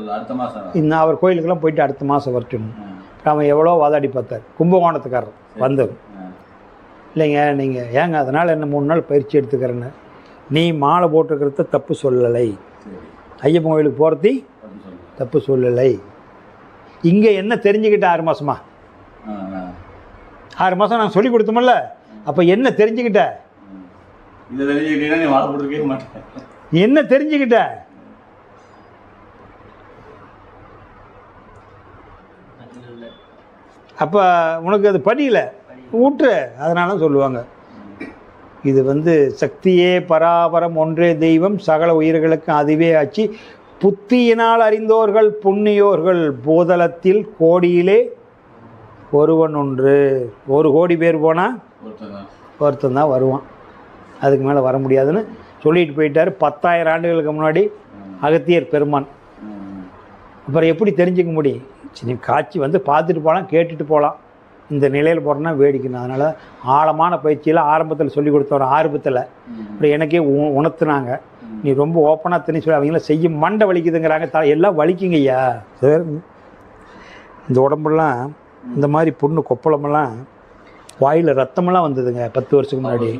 இன்னும் அவர் கோயிலுக்கெல்லாம் போயிட்டு அடுத்த மாதம் வர சொல்லணும். அவன் எவ்வளோ வாதாடி பார்த்தார். கும்பகோணத்துக்காரர் வந்தவர். இல்லைங்க நீங்கள் ஏங்க அதனால் என்ன 3 நாள் பயிற்சி எடுத்துக்கிறேன்னு, நீ மாலை போட்டுக்கிறத தப்பு சொல்லலை, ஐயப்பன் கோயிலுக்கு போகிறதி தப்பு சொல்லலை. இங்கே என்ன தெரிஞ்சுக்கிட்ட 6 மாதமா? 6 மாதம் நான் சொல்லி கொடுத்தோம்ல, அப்போ என்ன தெரிஞ்சுக்கிட்ட? என்ன தெரிஞ்சுக்கிட்ட? அப்போ உனக்கு அது படியல ஊற்று. அதனால சொல்லுவாங்க, இது வந்து சக்தியே பராபரம் ஒன்றே தெய்வம் சகல உயிர்களுக்கு அதுவே ஆச்சு புத்தியினால் அறிந்தோர்கள் புண்ணியோர்கள் பூதலத்தில் கோடியிலே ஒருவன் ஒன்று. 1 கோடி பேர் போனால் ஒருத்தன் தான் வருவான், அதுக்கு மேலே வர முடியாதுன்னு சொல்லிட்டு போயிட்டார். 10,000 ஆண்டுகளுக்கு முன்னாடி அகத்தியர் பெருமான். அப்புறம் எப்படி தெரிஞ்சுக்க முடியும்? சரி, காட்சி வந்து பார்த்துட்டு போகலாம், கேட்டுட்டு போகலாம். இந்த நிலையில் போகிறோன்னா வேடிக்கணும். அதனால் ஆழமான பயிற்சியில் ஆரம்பத்தில் சொல்லி கொடுத்தோம், ஆரம்பத்தில். அப்புறம் எனக்கே உணர்த்துனாங்க, நீ ரொம்ப ஓப்பனாக தெரிஞ்சு சொல்லி அவங்கள செய்ய மண்டை வலிக்குதுங்கிறாங்க. எல்லாம் வலிக்குங்க ஐயா. இந்த உடம்புலாம் இந்த மாதிரி புண்ணு கொப்பளமெல்லாம் வாயில் ரத்தமெல்லாம் வந்ததுங்க 10 வருஷத்துக்கு முன்னாடி.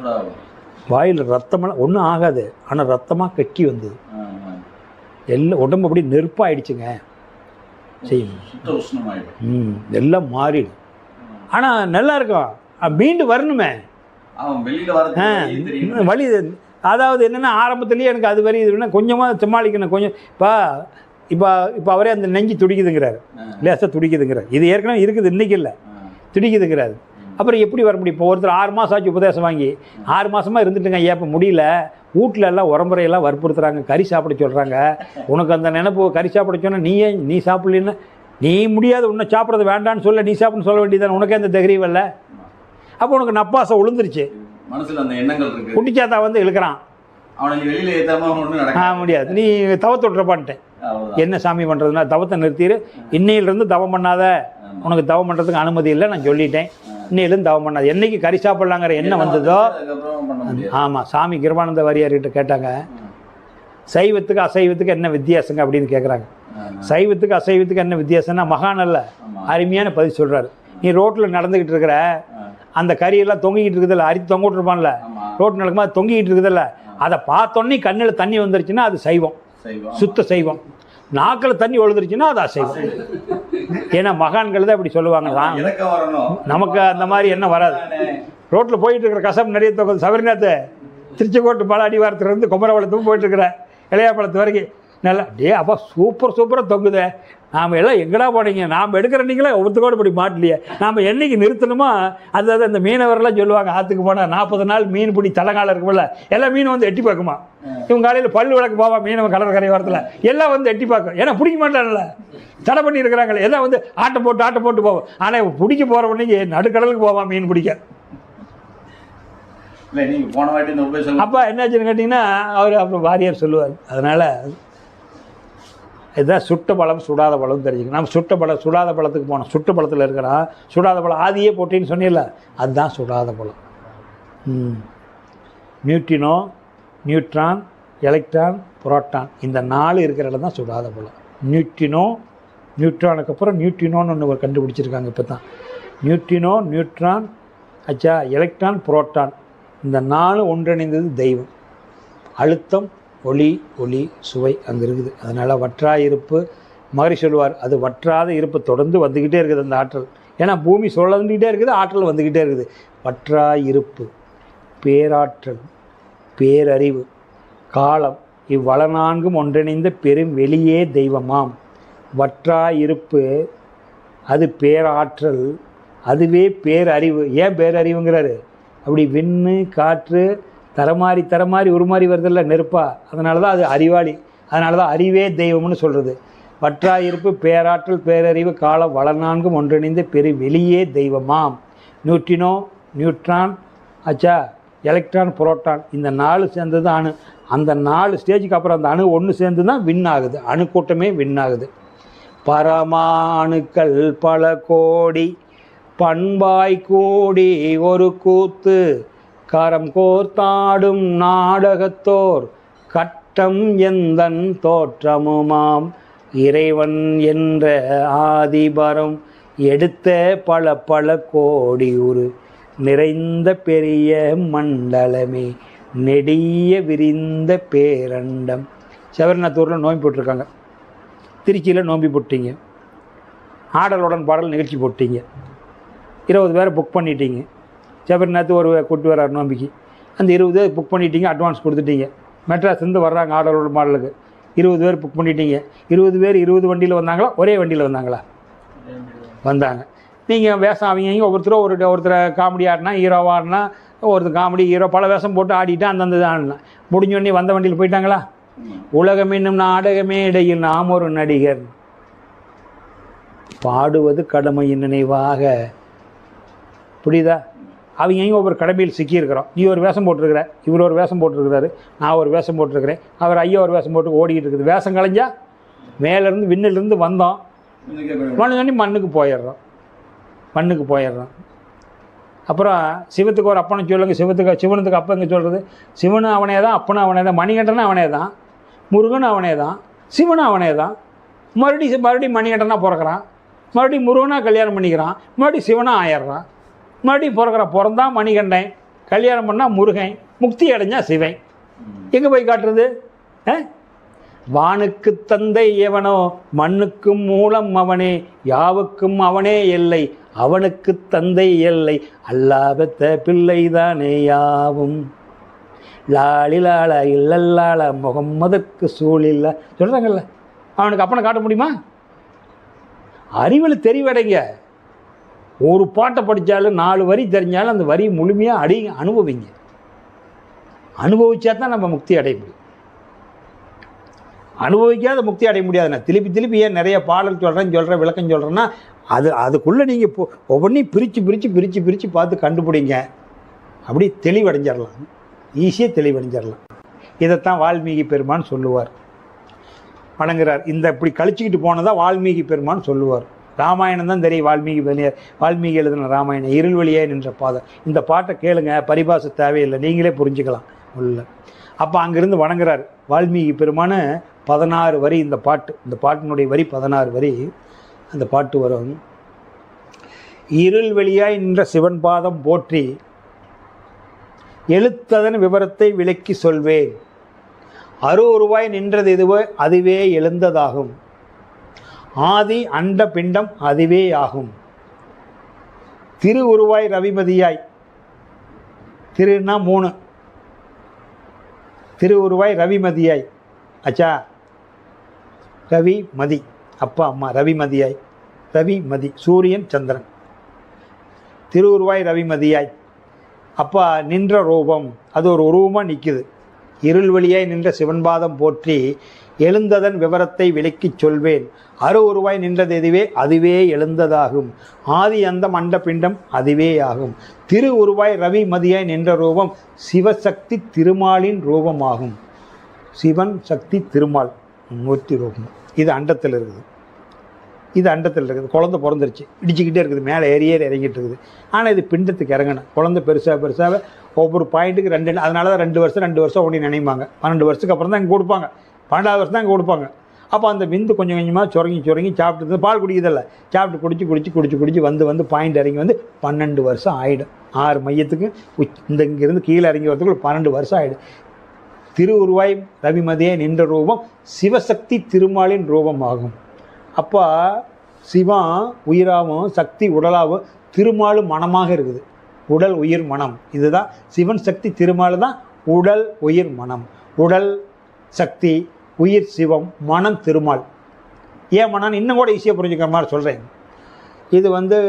வாயில் ரத்தமெல்லாம் ஒன்றும் ஆகாது, ஆனால் ரத்தமாக கக்கி வந்தது. எல்லாம் உடம்பு அப்படி நெருப்பாயிடுச்சுங்க. செய்யும் எல்லாம் மாறிடும். ஆனால் நல்லா இருக்கும், மீண்டு வரணுமே. வலி அதாவது என்னென்னா ஆரம்பத்துலேயே எனக்கு அது வரையும் இதுனா கொஞ்சமாக சமாளிக்கணும். கொஞ்சம் இப்போ அவரே அந்த நெஞ்சு துடிக்குதுங்கிறாரு, லேசாக துடிக்குதுங்கிறார். இது ஏற்கனவே இருக்குது, இன்றைக்கி இல்லை, துடிக்குதுங்கிறாரு. அப்புறம் எப்படி வர முடியும்? இப்போ ஒருத்தர் 6 மாதம் ஆச்சு உபதேசம் வாங்கி 6 மாதமாக இருந்துட்டுங்க ஐயா, இப்போ முடியல. வீட்டில் எல்லாம் உரம்புறையெல்லாம் வற்புறுத்துறாங்க, கறி சாப்பிட சொல்கிறாங்க. உனக்கு அந்த நினைப்பு கறி சாப்பிட சொன்னால் நீ சாப்பிடலன்னா நீ முடியாது, உன்னை சாப்பிட்றது வேண்டான்னு சொல்ல, நீ சாப்பிட்னு சொல்ல வேண்டியதானே. உனக்கே அந்த தைரியம் இல்லை. அப்போ உனக்கு நப்பாசை விழுந்துருச்சு, மனசில் அந்த எண்ணங்கள் இருக்கு. குட்டிச்சாத்தா வந்து இழுக்கிறான், அவனுக்கு வெளியில் ஏற்றாம முடியாது. நீ தவத்தை விட்டுறப்பான்ட்டேன். என்ன சாமி பண்ணுறதுன்னா தவத்தை நிறுத்திடு, இன்னையிலிருந்து தவம் பண்ணாத, உனக்கு தவம் பண்ணுறதுக்கு அனுமதி இல்லை, நான் சொல்லிட்டேன். இன்னையிலேருந்து தவம் பண்ணாது. என்னைக்கு கறி சாப்பிட்லாங்கிற எண்ணம் வந்ததோ. ஆமாம், சாமி கிருபானந்த வாரியார்கிட்ட கேட்டாங்க, சைவத்துக்கு அசைவத்துக்கு என்ன வித்தியாசங்க அப்படின்னு கேட்குறாங்க. சைவத்துக்கு அசைவத்துக்கு என்ன வித்தியாசம்னா மகான் அல்ல, அருமையான பதில் சொல்கிறாரு. நீ ரோட்டில் நடந்துக்கிட்டு இருக்கிற அந்த கறியெல்லாம் தொங்கிக்கிட்டு இருக்குதில்ல, அரித்து தொங்க விட்டுருப்பான்ல, ரோட்டு நடக்கும்போது தொங்கிக்கிட்டு இருக்குதில்ல, அதை பார்த்தோன்னே கண்ணில் தண்ணி வந்துருச்சுன்னா அது சைவம், சுத்த சைவம். நாக்கில் தண்ணி ஒழுதுருச்சுன்னா அது அசைவம். ஏன்னா மகான்கள் தான் இப்படி சொல்லுவாங்க. நமக்கு அந்த மாதிரி என்ன வராது. ரோட்டில் போயிட்டு இருக்கிற கசம் நிறைய தொகுது. சபரிநாத் திருச்செங்கோட்டு மலை அடிவாரத்துலேருந்து குமரவளத்துக்கும் போயிட்டுருக்குற இளையாப்பழத்து வரைக்கும் நல்லா அப்பா சூப்பராக தொங்குதே. நாம் எல்லாம் எங்கடா போனீங்க, நாம் எடுக்கிற நீங்களே ஒவ்வொருத்தோடு இப்படி மாட்டலையே, நாம் என்றைக்கு நிறுத்தணுமோ. அதாவது அந்த மீனவரெல்லாம் சொல்லுவாங்க, ஆற்றுக்கு போனால் 40 நாள் மீன் பிடி தலைகாலம் இருக்கும்ல, எல்லா மீனும் வந்து எட்டி பார்க்குமா. இவங்க காலையில் பல்லு விளக்கு போவான் மீனவன் கடற்கரை வாரத்தில், எல்லாம் வந்து எட்டி பார்க்கும். ஏன்னா பிடிக்க மாட்டான்ல, தடை பண்ணி இருக்கிறாங்களே, எல்லாம் வந்து ஆட்டை போட்டு போவோம். ஆனால் பிடிக்க போகிற உடனே நடுக்கடலுக்கு போவான் மீன் பிடிக்க. அப்போ என்னாச்சுன்னு கேட்டிங்கன்னா அவர் அப்புறம் வாரியார் சொல்லுவார். அதனால் இதுதான் சுட்ட பழம் சுடாத பழம் தெரிஞ்சுக்கணும். நம்ம சுடாத பழத்துக்கு போனோம். சுட்ட பழத்தில் இருக்கிறான் சுடாத பழம் ஆதியே போட்டின்னு சொன்னில்ல, அதுதான் சுடாத பழம். நியூட்ரினோ, நியூட்ரான், எலக்ட்ரான், புரோட்டான் இந்த 4 இருக்கிற இடம் தான் சுடாத புலம். நியூட்ரினோ, நியூட்ரானுக்கு அப்புறம் நியூட்ரினோன்னு ஒன்று கண்டுபிடிச்சிருக்காங்க இப்போ தான். நியூட்ரினோ, நியூட்ரான், அச்சா எலக்ட்ரான், புரோட்டான் இந்த 4 ஒன்றிணைந்தது தெய்வம். அழுத்தம், ஒளி, ஒளி, சுவை அங்கே இருக்குது. அதனால் வற்றா இருப்பு மகரிஷி சொல்லுவார், அது வற்றாத இருப்பு தொடர்ந்து வந்துக்கிட்டே இருக்குது அந்த ஆற்றல். ஏன்னா பூமி சுழந்துக்கிட்டே இருக்குது, ஆற்றல் வந்துக்கிட்டே இருக்குது. வற்றா இருப்பு, பேராற்றல், பேரறிவு, காலம் இவ்வள 4ம் ஒன்றிணைந்த பெரும் வெளியே தெய்வமாம். வற்றா இருப்பு அது பேராற்றல், அதுவே பேரறிவு. ஏன் பேரறிவுங்கிறாரு? அப்படி விண்ணு காற்று தரமாறி உருமாறி வருதில்ல நெருப்பா, அதனால தான் அது அறிவாளி. அதனால தான் அறிவே தெய்வம்னு சொல்கிறது. வற்றா இருப்பு, பேராற்றல், பேரறிவு, காலம் வள 4ம் ஒன்றிணைந்த பெரு வெளியே தெய்வமாம். நியூட்ரினோ, நியூட்ரான், அச்சா எலக்ட்ரான், புரோட்டான் இந்த 4 சேர்ந்தது அணு. அந்த 4 ஸ்டேஜுக்கு அப்புறம் அந்த அணு ஒன்று சேர்ந்து தான் வின் ஆகுது. அணு கூட்டமே வின் ஆகுது. பரமாணுக்கள் பல கோடி பண்பாய் கூடி ஒரு கூத்து, கரம் கோர்த்தாடும் நாடகத்தோர் கட்டம் எந்தன் தோற்றமுமாம். இறைவன் என்ற ஆதிபரம் எடுத்த பல கோடி உரு நிறைந்த பெரிய மண்டலமே நெடிய விரிந்த பேரண்டம். செவர்நாத்தூரில் நோம்பி போட்டிருக்காங்க, திருச்சியில் நோம்பி போட்டீங்க, ஆடலுடன் பாடல் நிகழ்ச்சி போட்டீங்க, 20 பேரை புக் பண்ணிட்டீங்க. செவர்நாத்து ஒரு கூட்டு வர்றார் நோம்பிக்கு, அந்த 20 பேர் புக் பண்ணிட்டீங்க, அட்வான்ஸ் கொடுத்துட்டீங்க. மெட்ராஸ்லேருந்து வர்றாங்க ஆடலோட மாடலுக்கு, 20 பேர் புக் பண்ணிட்டீங்க. 20 பேர் 20 வண்டியில் வந்தாங்களா, ஒரே வண்டியில் வந்தாங்களா? வந்தாங்க. நீங்கள் வேஷம் அவங்க ஒருத்தரை காமெடி ஆடினா, ஹீரோவாக ஆடினா, ஒருத்தர் காமெடி ஹீரோ பல வேஷம் போட்டு ஆடிட்டு அந்தந்த ஆடினா முடிஞ்சோடனே வந்த வண்டியில் போயிட்டாங்களா? உலகம் என்னும் நாடகமே இடையில் நாம் ஒரு நடிகர், பாடுவது கடமையின் நினைவாக. புரியுதா? அவங்க எங்கே ஒவ்வொரு கடமையில் சிக்கியிருக்கிறோம். நீ ஒரு வேஷம் போட்டிருக்கிற, இவர் ஒரு வேஷம் போட்டிருக்கிறாரு, நான் ஒரு வேஷம் போட்டிருக்கிறேன், அவர் ஐயா ஒரு வேஷம் போட்டு ஓடிக்கிட்டு இருக்குது. வேஷம் கலைஞ்சா மேலேருந்து விண்ணிலிருந்து வந்தோம், மண்ணுக்கு போயிடுறோம். அப்புறம் சிவத்துக்கு ஒரு அப்பனை சொல்லுங்க, சிவனுக்கு அப்போ எங்கே சொல்கிறது? சிவனும் அவனே தான், அப்பனும் அவனே தான், மணிகண்டனும் அவனே தான், முருகனும் அவனே தான், சிவனும் அவனே தான். மறுபடியும் மணிகண்டனாக பிறக்கிறான், மறுபடியும் முருகனாக கல்யாணம் பண்ணிக்கிறான், மறுபடியும் சிவனாக ஆயிடுறான், மறுபடியும் பிறந்தான் மணிகண்டன், கல்யாணம் பண்ணால் முருகன், முக்தி அடைஞ்சா சிவன். எங்கே போய் காட்டுறது? வானுக்கு தந்தை எவனோ, மண்ணுக்கும் மூலம் அவனே, யாவுக்கும் அவனே எல்லை, அவனுக்கு தந்தை எல்லை, அல்லாபத்த பிள்ளைதானே யாவும். லாலிலால இல்லல்லால முகம்மதுக்கு சூழில்ல சொல்கிறாங்கல்ல. அவனுக்கு அப்பனை காட்ட முடியுமா? அறிவில் தெரிவடைங்க. ஒரு பாட்டை படித்தாலும் 4 வரி தெரிஞ்சாலும் அந்த வரி முழுமையாக அனுபவிங்க. அனுபவிச்சா தான் நம்ம முக்தி அடைய முடியும். அனுபவிக்காத முக்தி அடைய முடியாது. நான் திருப்பி ஏன் நிறைய பாடல் சொல்கிறேன் விளக்கம் சொல்கிறேன்னா, அதுக்குள்ளே நீங்கள் ஒவ்வொன்றையும் பிரித்து பார்த்து கண்டுபிடிங்க. அப்படி தெளிவடைஞ்சிடலாம், ஈஸியாக தெளிவடைஞ்சிடலாம். இதைத்தான் வால்மீகி பெருமான் சொல்லுவார், வணங்குறார். இந்த இப்படி கழிச்சிக்கிட்டு போனதான் வால்மீகி பெருமான் சொல்லுவார். ராமாயணம் தான் தெரியும். வால்மீகி எழுதின ராமாயணம், இருள் வழியே நின்ற பாதை. இந்த பாட்டை கேளுங்க, பரிபாச தேவையில்லை, நீங்களே புரிஞ்சுக்கலாம் உள்ள. அப்போ அங்கேருந்து வணங்குறார் வால்மீகி பெருமான. 16 வரி இந்த பாட்டினுடைய வரி 16 வரி. அந்த பாட்டு வரும். இருள் வெளியாய் நின்ற சிவன் பாதம் போற்றி, எழுத்ததன் விவரத்தை விளக்கி சொல்வேன். அருவுருவாய் நின்றது எதுவோ அதுவே எழுந்ததாகும், ஆதி அண்ட பிண்டம் அதுவே ஆகும். திரு உருவாய் ரவிமதியாய், திருன்னா 3, திரு உருவாய் ரவிமதியாய், அச்சா ரவிமதி அப்பா அம்மா, ரவிமதியாய், ரவிமதி சூரியன் சந்திரன், திருவுருவாய் ரவிமதியாய். அப்பா நின்ற ரூபம், அது ஒரு உருவமாக நிற்குது. இருள் வழியாய் நின்ற சிவன்பாதம் போற்றி, எழுந்ததன் விவரத்தை விளக்கிச் சொல்வேன். அரு உருவாய் நின்றது எதுவே அதுவே எழுந்ததாகும், ஆதி அந்தம் அண்ட பிண்டம் அதுவே ஆகும். திரு உருவாய் ரவி மதியாய் நின்ற ரூபம் சிவசக்தி திருமாலின் ரூபமாகும். சிவன் சக்தி திருமால் மூர்த்தி ரூபம். இது அண்டத்தில் இருக்குது. குழந்தை பிறந்துருச்சு, இடிச்சிக்கிட்டே இருக்குது, மேலே ஏறி இறங்கிட்டு இருக்குது. ஆனால் இது பிண்டத்துக்கு இறங்கணும். குழந்தை பெருசாக ஒவ்வொரு பாயிண்ட்டுக்கு 2 அதனால தான் 2 வருஷம் ஓடி நினைப்பாங்க. 12 வருஷத்துக்கு அப்புறம் தான் இங்கே கொடுப்பாங்க. 12வது வருஷம் தான் இங்கே கொடுப்பாங்க. அப்போ அந்த விந்து கொஞ்சம் கொஞ்சமாக சுரங்கி சாப்பிட்டு பால் குடிக்கிறதில்ல, சாப்பிட்டு குடிச்சு வந்து பாயிண்ட் இறங்கி வந்து 12 வருஷம் ஆகிடும். 6 மையத்துக்கு இங்கேருந்து கீழே இறங்கி வரதுக்குள்ள 12 வருஷம் ஆகிடும். திருவுருவாய் ரவிமதியே நின்ற ரூபம் சிவசக்தி திருமாலின் ரூபம் ஆகும். அப்போ சிவம் உயிராகவும் சக்தி உடலாகவும் திருமாலும் மனமாக இருக்குது. உடல் உயிர் மனம் இதுதான் சிவன் சக்தி திருமால் தான் உடல் உயிர் மனம். உடல் சக்தி, உயிர் சிவம், மனம் திருமால். ஏன் மனம் இன்னும் கூட ஈஸியாக புரிஞ்சுக்கிற மாதிரி சொல்கிறேன். இது வந்து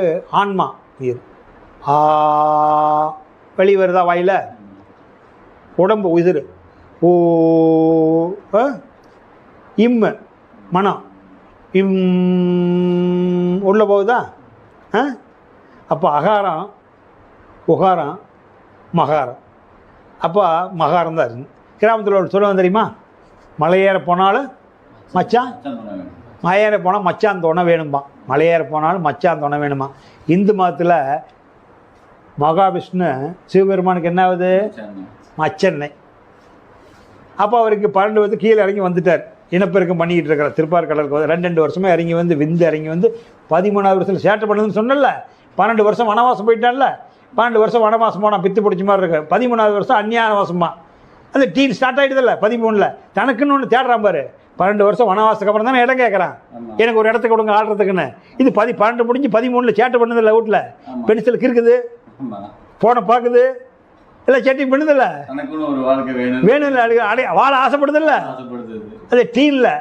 ஆன்மா உயிர். வெளி வருதா வாயில், உடம்பு உயிர். ஓ இம்மு மனம், இம் உள்ள போகுதா. அப்போ அகாரம் உகாரம் மகாரம். அப்போ மகாரம் தான் இருக்கு. கிராமத்தில் ஒரு சொல்லுவாங்க தெரியுமா, மலையேற போனாலும் மச்சான், மலையேற போனால் மச்சான் துணை வேணுமா, மலையேற போனாலும் மச்சான் துணை வேணுமா. இந்து மதத்தில் மகாவிஷ்ணு சிவபெருமானுக்கு என்ன ஆகுது, மச்செண்ணெய். அப்போ அவருக்கு 12 வந்து கீழே இறங்கி வந்துட்டார். இனப்பெருக்கம் பண்ணிக்கிட்டு இருக்கிற திருப்பார்கடலுக்கு வந்து 2 வருஷமாக இறங்கி வந்து விந்து இறங்கி வந்து 13வது வருஷத்தில் சேட்டை பண்ணுதுன்னு சொன்னல. 12 வருஷம் வனவாசம் போயிட்டான்ல. 12 வருஷம் வனவாசம் போனால் பித்து பிடிச்ச மாதிரி இருக்கு. 13வது வருஷம் அந்நியானவாசமா. அந்த டீன் ஸ்டார்ட் ஆகிடுதில்ல 13ல். தனக்குன்னு ஒன்று தேடுறான் பாரு. 12 வருஷம் வனவாசத்துக்கு அப்புறம் தானே இடம் கேட்குறான், எனக்கு ஒரு இடத்துக்கு கொடுங்க ஆடுறதுக்குன்னு. இது 12 முடிஞ்சு 13ல் சேட்டை பண்ணுதில்ல. வீட்டில் பென்சிலுக்கு இருக்குது, ஃபோனை பார்க்குது, இல்லை செட்டிங் பண்ணுதில்ல, வேணும் வாழ ஆசைப்படுதில்ல. அது டீனில்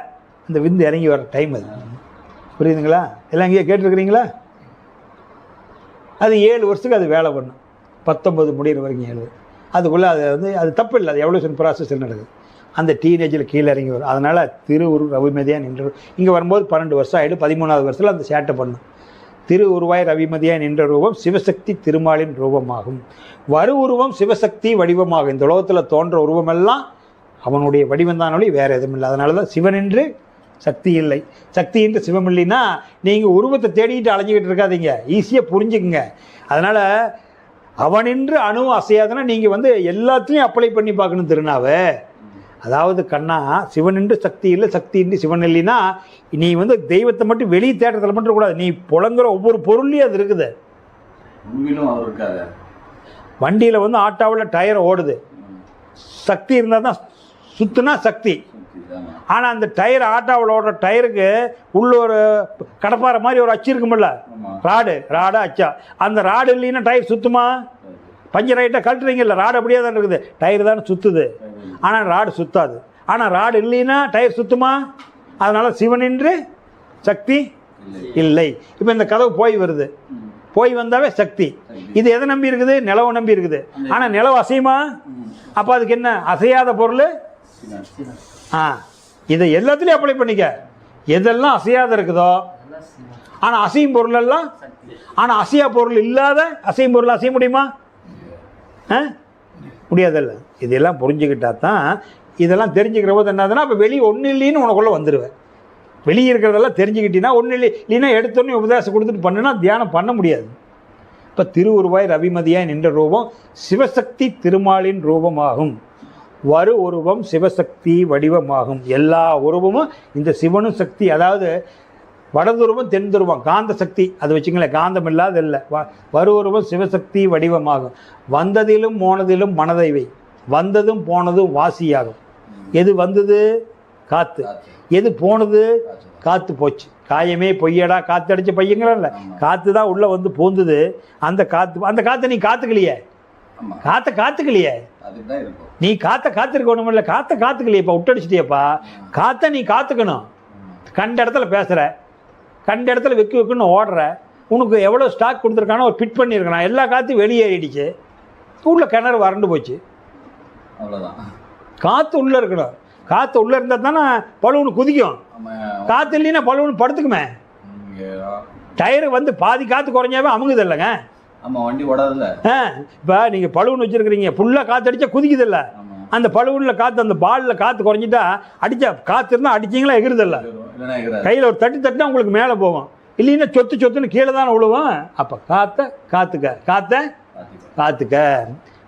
அந்த விந்து இறங்கி வர டைம் அது. புரியுதுங்களா? எல்லாம் இங்கேயே கேட்டுருக்குறீங்களா? அது 7 வருஷத்துக்கு அது வேலை பண்ணும். 19 முடிகிற வரைக்கும் 7. அதுக்குள்ளே அது வந்து அது தப்பு இல்லை, அது எவல்யூஷன் ப்ராசஸ் நடக்குது. அந்த டீனேஜில் கீழே இறங்கி வரும். அதனால் திருவுரு ரவிமதியாக நின்று இங்கே வரும்போது 12 வருஷம் ஆகிடும். 13வது வருஷத்தில் அந்த சேட்டை பண்ணும். திரு உருவாய் ரவிமதியாக நின்ற ரூபம் சிவசக்தி திருமாலின் ரூபமாகும். வரு உருவம் சிவசக்தி வடிவமாகும். இந்த உலகத்தில் தோன்ற உருவமெல்லாம் அவனுடைய வடிவம் தான், வேறு எதுவும் இல்லை. அதனால தான் சிவனின்று சக்தி இல்லை, சக்தி என்று சிவம் இல்லைன்னா நீங்கள் உருவத்தை தேடிக்கிட்டு அலைஞ்சிக்கிட்டு இருக்காதீங்க. ஈஸியாக புரிஞ்சுக்குங்க. அதனால் அவனின்று அணு அசையாதுன்னா நீங்கள் வந்து எல்லாத்துலேயும் அப்ளை பண்ணி பார்க்கணும் திருநாவை. அதாவது கண்ணா, சிவனின்று சக்தி இல்லை, சக்தி இன்றி சிவன் இல்லைன்னா நீ வந்து தெய்வத்தை மட்டும் வெளியே தேட்டத்தில் மட்டும் கூடாது. நீ புலங்குற ஒவ்வொரு பொருள்லையும் அது இருக்குது. வண்டியில் வந்து ஆட்டோவில் டயர் ஓடுது, சக்தி இருந்தால் தான் சுற்றுனா சக்தி. ஆனால் அந்த டயர் ஆட்டோவில் ஓடுற டயருக்கு உள்ள ஒரு கடப்பாறை மாதிரி ஒரு அச்சு இருக்குமில்ல, ராடு அச்சா. அந்த ராடு இல்லைன்னா டயர் சுற்றுமா? பஞ்சர் ஆகிட்டா கழட்டுறீங்கல்ல, ராடு அப்படியே தான் இருக்குது, டயர் தானே சுற்றுது. ஆனால் ராடு சுற்றாது. ஆனால் ராடு இல்லைன்னா டயர் சுற்றுமா? அதனால் சிவனின்று சக்தி இல்லை. இப்போ இந்த கதவு போய் வருது, போய் வந்தாவே சக்தி. இது எதை நம்பி இருக்குது? நிலவை நம்பி இருக்குது. ஆனால் நிலவு அசையுமா? அப்போ அதுக்கு என்ன அசையாத பொருள்? இதை எல்லாத்துலேயும் அப்ளை பண்ணிக்க. எதெல்லாம் அசையாத இருக்குதோ, ஆனால் அசையும் பொருள் எல்லாம். ஆனால் அசையா பொருள் இல்லாத அசையும் பொருள் அசைய முடியுமா? முடியாதில்ல. இதெல்லாம் புரிஞ்சுக்கிட்டா தான், இதெல்லாம் தெரிஞ்சுக்கிற போது என்னதுன்னா அப்போ வெளியே ஒன்றும் இல்லைன்னு உனக்குள்ளே வந்துடுவேன். வெளியே இருக்கிறதெல்லாம் தெரிஞ்சுக்கிட்டீங்கன்னா ஒன்றும் இல்லைன்னா எடுத்தோன்னே உபதேசம் கொடுத்துட்டு பண்ணுன்னா தியானம் பண்ண முடியாது. இப்போ திருவுருவாய் ரவிமதியாய் நின்ற ரூபம் சிவசக்தி திருமாலின் ரூபமாகும். வரு உருவம் சிவசக்தி வடிவமாகும். எல்லா உருவமும் இந்த சிவனும் சக்தி. அதாவது வடதுருவம் தென் துருவம் காந்த சக்தி, அது வச்சுங்களேன், காந்தம் இல்லாத இல்லை. வரு உருவம் சிவசக்தி வடிவமாகும். வந்ததிலும் போனதிலும் மனதைவை, வந்ததும் போனதும் வாசியாகும். எது வந்தது? காற்று. எது போனது? காற்று போச்சு. காயமே பொய்யடா காற்று அடித்த பையங்கள, காற்று தான் உள்ளே வந்து பூந்துது. அந்த காற்றை நீ காத்துக்கலையே, காத்துக்கலையே, நீ காத்திருக்கணும் இல்லை, காத்துக்கலையே. இப்போ விட்டடிச்சிட்டியப்பா. காற்றை நீ காத்துக்கணும். கண்ட இடத்துல பேசுகிற, கண்ட இடத்துல வைக்கணும்னு ஓடுற, உனக்கு எவ்வளோ ஸ்டாக் கொடுத்துருக்கானோ ஒரு ஃபிட் பண்ணியிருக்கான், எல்லா காற்றையும் வெளியேறிடுச்சு, உள்ள கிணறு வறண்டு போச்சு. அவ்வளோதான். காற்று உள்ளே இருக்கணும். காற்று உள்ளே இருந்தால் தானே பழுவுன்னு குதிக்கும். காற்று இல்லைன்னா பழுவுன்னு படுத்துக்குமே. டயரு வந்து பாதி காற்று குறைஞ்சாவே அமுங்குது இல்லைங்க. ஆமாம், வண்டி ஓடாதுல்ல. இப்போ நீங்கள் பழுவுன்னு வச்சுருக்கிறீங்க, ஃபுல்லாக காற்று அடித்தா குதிக்குது இல்லை. அந்த பழுவுள்ள காற்று, அந்த பாலில் காற்று குறைஞ்சிட்டா அடித்தா, காற்று இருந்தால் அடிச்சிங்களா எகிருதில்ல. கையில் ஒரு தட்டுனா உங்களுக்கு மேலே போகும், இல்லைன்னா சொத்துன்னு கீழே தானே விழுவோம். அப்போ காற்றுக்க.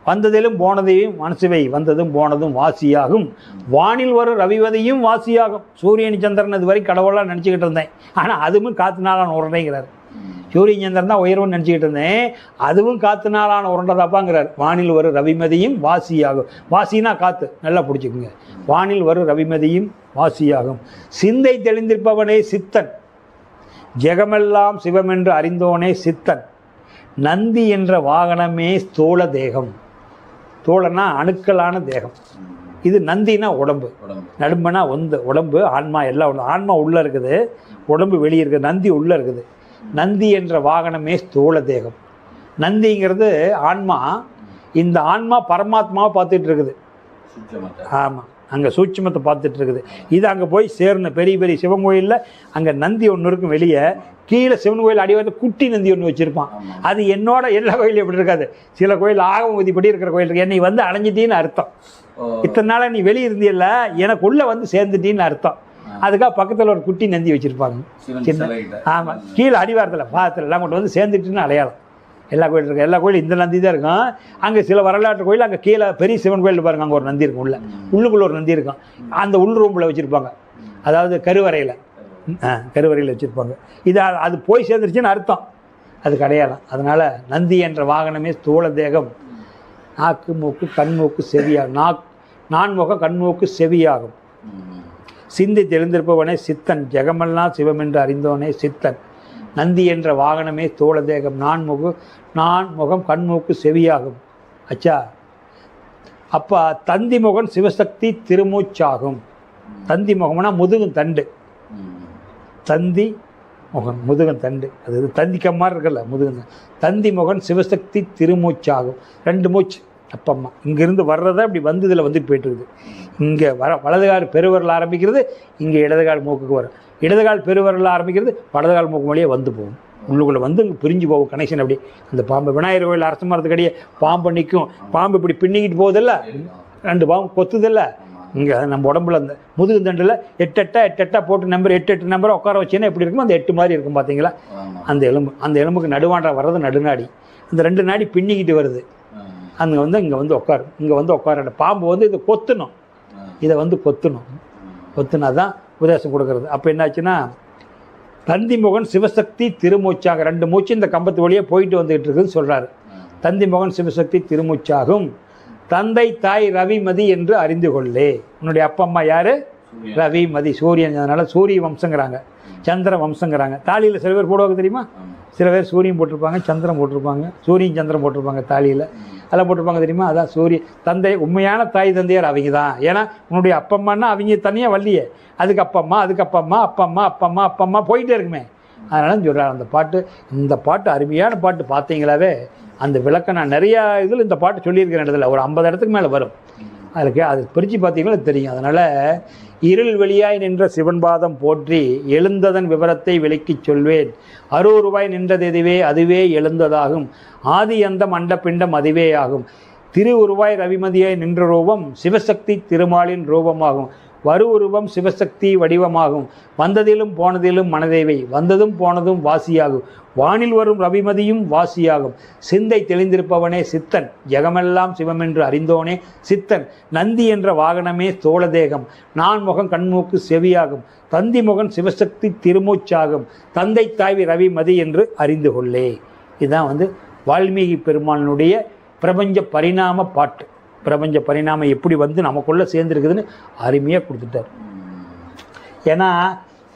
வந்ததிலும் போனதையும் மனசுவை வந்ததும் போனதும் வாசியாகும். வானில் வரும் ரவிவதையும் வாசியாகும். சூரியன் சந்திரன் இது வரை கடவுளாக நினச்சிக்கிட்டு இருந்தேன், ஆனால் அதுவும் காற்று நாளான உருண்டைங்கிறார். சூரியன் சந்திரன் தான் உயர்வுன்னு நினச்சிக்கிட்டு இருந்தேன், அதுவும் காற்று நாளான உருண்டைதாப்பாங்கிறார். வானில் வரும் ரவிமதியும் வாசியாகும். வாசினா காற்று, நல்லா பிடிச்சிக்குங்க. வானில் வரும் ரவிமதியும் வாசியாகும். சிந்தை தெளிந்திருப்பவனே சித்தன், ஜெகமெல்லாம் சிவமென்று அறிந்தோனே சித்தன். நந்தி என்ற வாகனமே ஸ்தூல தேகம். தோழனா அணுக்களான தேகம். இது நந்தினா உடம்பு, நடும்பனா உடம்பு, ஆன்மா எல்லாம் உள்ள. ஆன்மா உள்ளே இருக்குது, உடம்பு வெளியே இருக்குது, நந்தி உள்ளே இருக்குது. நந்தி என்ற வாகனமே ஸ்தூல தேகம். நந்திங்கிறது ஆன்மா. இந்த ஆன்மா பரமாத்மாவை பார்த்துட்டு இருக்குது. ஆமாம், அங்கே சூட்சுமத்தை பார்த்துட்டு இருக்குது. இது அங்கே போய் சேரணும். பெரிய பெரிய சிவன் கோயிலில் அங்கே நந்தி ஒன்று இருக்கும் வெளியே, கீழே சிவன் கோயில் அடிவாரத்தில் குட்டி நந்தி ஒன்று வச்சுருப்பான். அது என்னோட எல்லா கோயிலும் எப்படி இருக்காது. சில கோயில் ஆகமதிப்படி இருக்கிற கோயில் இருக்கு. என்னை வந்து அடைஞ்சிட்டின்னு அர்த்தம். இத்தனை நாளாக நீ வெளியே இருந்தியல்ல, எனக்கு உள்ளே வந்து சேர்ந்துட்டின்னு அர்த்தம். அதுக்காக பக்கத்தில் ஒரு குட்டி நந்தி வச்சுருப்பாங்க சின்ன. ஆமாம், கீழே அடிவாரத்தில் பாதத்தில் எல்லாம் கொண்டு வந்து சேர்ந்துட்டுன்னு அடையாளம். எல்லா கோயில் இருக்குது. எல்லா கோயிலும் இந்த நந்தி தான் இருக்கும். அங்கே சில வரலாற்று கோயில் அங்கே கீழே பெரிய சிவன் கோயில் பாருங்கள், அங்கே ஒரு நந்தி இருக்கும். உள்ளுக்குள்ளே ஒரு நந்தி இருக்கும். அந்த உள் ரூமில் வச்சுருப்பாங்க, அதாவது கருவறையில் வச்சுருப்பாங்க. இது அது போய் சேர்ந்துருச்சுன்னு அர்த்தம், அதுக்கு அடையாளம். அதனால் நந்தி என்ற வாகனமே ஸ்தூல தேகம். நாக்கு மூக்கு கண்மூக்கு செவியாகும். நான்முகம் கண்மூக்கு செவியாகும். சிந்தை தெளிந்திருப்பவனே சித்தன், ஜெகமெல்லாம் சிவமென்று அறிந்தவனே சித்தன். நந்தி என்ற வாகனமே ஸ்தூல தேகம். நான்முகம் கண்மூக்கு செவியாகும். அச்சா, அப்போ தந்தி முகன் சிவசக்தி திருமூச்சாகும். தந்தி முகம்னா முதுகும் தண்டு. தந்தி முகன் முதுகன் தண்டு, அது தந்திக்க மாதிரி இருக்கல முதுகன். தந்தி முகன் சிவசக்தி திருமூச்சாகும். 2 மூச்சு அப்பம்மா இங்கேருந்து வர்றதை அப்படி வந்து இதில் வந்துட்டு போய்ட்டுருக்குது. இங்கே வலதுகால் பெருவரில் ஆரம்பிக்கிறது, இங்கே இடதுகால் மூக்குக்கு வரும். இடதுகால் பெருவரில் ஆரம்பிக்கிறது, வலதுகால் மூக்கு வழியே வந்து போகும். உள்ளுக்குள்ளே வந்து இங்கே பிரிஞ்சு போகும் கனெக்ஷன். அப்படி அந்த பாம்பு விநாயகர் கோயில் அரச மரத்துக்கடியே பாம்பு நிற்கும். பாம்பு இப்படி பின்னிக்கிட்டு போகுதில்ல, 2 பாம்பு கொத்துதில்ல. இங்கே நம்ம உடம்புல அந்த முதுகு தண்டில் 8 போட்டு நம்பர் 8 நம்பரை உட்கார வச்சேன்னா எப்படி இருக்கும், அந்த 8 மாதிரி இருக்கும் பார்த்தீங்களா. அந்த எலும்புக்கு நடுவாண்டா வர்றது நடுநாடி. அந்த 2 நாடி பின்னிக்கிட்டு வருது. அங்கே வந்து இங்கே வந்து உட்காரும். இங்கே வந்து உட்கார பாம்பு வந்து இதை கொத்தணும். இதை வந்து கொத்துனா தான் உபதேசம் கொடுக்கறது. அப்போ என்னாச்சுன்னா, தந்தி முகன் சிவசக்தி திருமூச்சாக 2 மூச்சு இந்த கம்பத்து வழியே போயிட்டு வந்துகிட்டு இருக்குதுன்னு சொல்கிறாரு. தந்தி முகன் சிவசக்தி திருமூச்சாகும். தந்தை தாய் ரவிமதி என்று அறிந்து கொள்ளே. உன்னுடைய அப்பா அம்மா யார்? ரவிமதி, சூரியன். அதனால் சூரிய வம்சங்கிறாங்க, சந்திர வம்சங்கிறாங்க. தாலியில் சில பேர் போடுவாங்க தெரியுமா? சில பேர் சூரியன் போட்டிருப்பாங்க, சந்திரன் போட்டிருப்பாங்க. சூரியன் சந்திரன் போட்டிருப்பாங்க தாலியில், அதெல்லாம் போட்டிருப்பாங்க தெரியுமா? அதான் சூரிய தந்தை. உண்மையான தாய் தந்தையார் அவங்க தான். ஏன்னா உன்னுடைய அப்பா அம்மானா அவங்க தனியாக வள்ளியே, அதுக்கு அப்பா அம்மா, அதுக்கு அப்பா அம்மா, அப்பா அம்மா, அப்பா அம்மா, அப்பா அம்மா போயிட்டே இருக்குமே. அதனால சொல்கிறார் அந்த பாட்டு. இந்த பாட்டு அருமையான பாட்டு. பார்த்தீங்களாவே அந்த விளக்கம் நான் நிறையா இதில் இந்த பாட்டு சொல்லியிருக்கிறேன். இடத்துல ஒரு 50 இடத்துக்கு மேலே வரும். அதுக்கு அது பிரித்து பார்த்தீங்கன்னா தெரியும். அதனால் இருள் வெளியாய் நின்ற சிவன்பாதம் போற்றி எழுந்ததன் விவரத்தை விளக்கிச் சொல்வேன். அருவுருவாய் நின்றது எதுவே அதுவே எழுந்ததாகும். ஆதி அந்தம் அண்ட பிண்டம் அதுவே ஆகும். திரு உருவாய் ரவிமதியாய் நின்ற ரூபம் சிவசக்தி திருமாலின் ரூபமாகும். வரு உருவம் சிவசக்தி வடிவமாகும். வந்ததிலும் போனதிலும் மனதேவை, வந்ததும் போனதும் வாசியாகும். வானில் வரும் ரவிமதியும் வாசியாகும். சிந்தை தெளிந்திருப்பவனே சித்தன், ஜெகமெல்லாம் சிவமென்று அறிந்தோனே சித்தன். நந்தி என்ற வாகனமே ஸ்தூலதேகம். நான்முகம் கண்மூக்கு செவியாகும். தந்தி முகன் சிவசக்தி திருமூச்சாகும். தந்தை தாய் ரவிமதி என்று அறிந்து கொள்ளே. இதுதான் வந்து வால்மீகி பெருமானுடைய பிரபஞ்ச பரிணாம பாட்டு. பிரபஞ்ச பரிணாமம் எப்படி வந்து நமக்குள்ளே சேர்ந்துருக்குதுன்னு அருமையாக கொடுத்துட்டார். ஏன்னா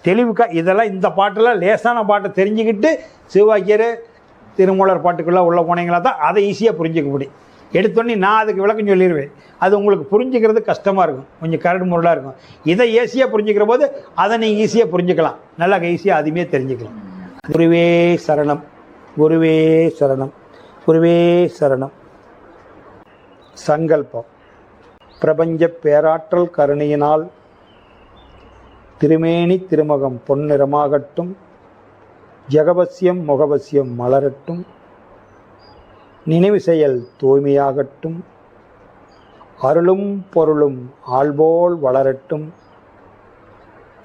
தெளிவுக்காக இதெல்லாம் இந்த பாட்டெல்லாம் லேசான பாட்டை தெரிஞ்சுக்கிட்டு சிவவாக்கியர் திருமூலர் பாட்டுக்குள்ளே உள்ள போனீங்களா தான் அதை ஈஸியாக புரிஞ்சிக்க முடியும். எடுத்தோடனே நான் அதுக்கு விளக்கம் சொல்லிடுவேன். அது உங்களுக்கு புரிஞ்சுக்கிறது கஷ்டமாக இருக்கும், கொஞ்சம் கரடு முரடாக இருக்கும். இதை ஈஸியாக புரிஞ்சுக்கிற போது அதை நீங்கள் ஈஸியாக புரிஞ்சுக்கலாம், நல்லா ஈஸியாக அதுவுமே தெரிஞ்சுக்கலாம். குருவே சரணம், குருவே சரணம், குருவே சரணம். சங்கல்பம். பிரபஞ்ச பேராற்றல் கருணையினால் திருமேனி திருமுகம் பொன்னிறமாகட்டும். ஜெகவசியம் முகவசியம் மலரட்டும். நினைவு செயல் தூய்மையாகட்டும். அருளும் பொருளும் ஆள்போல் வளரட்டும்.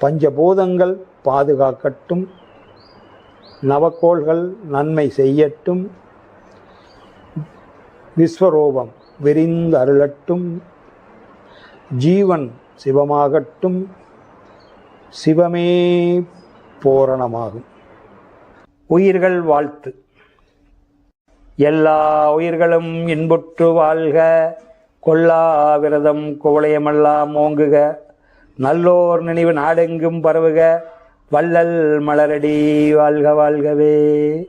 பஞ்சபூதங்கள் பாதுகாக்கட்டும். நவக்கோள்கள் நன்மை செய்யட்டும். விஸ்வரூபம் விரிந்து அருளட்டும். ஜீவன் சிவமாகட்டும். சிவமே பூரணமாகும். உயிர்கள் வாழ்த்து. எல்லா உயிர்களும் இன்புற்று வாழ்க. கொல்லா விரதம் குவளையமெல்லாம் ஓங்குக. நல்லோர் நினைவு நாடெங்கும் பரவுக. வள்ளல் மலரடி வாழ்க வாழ்கவே.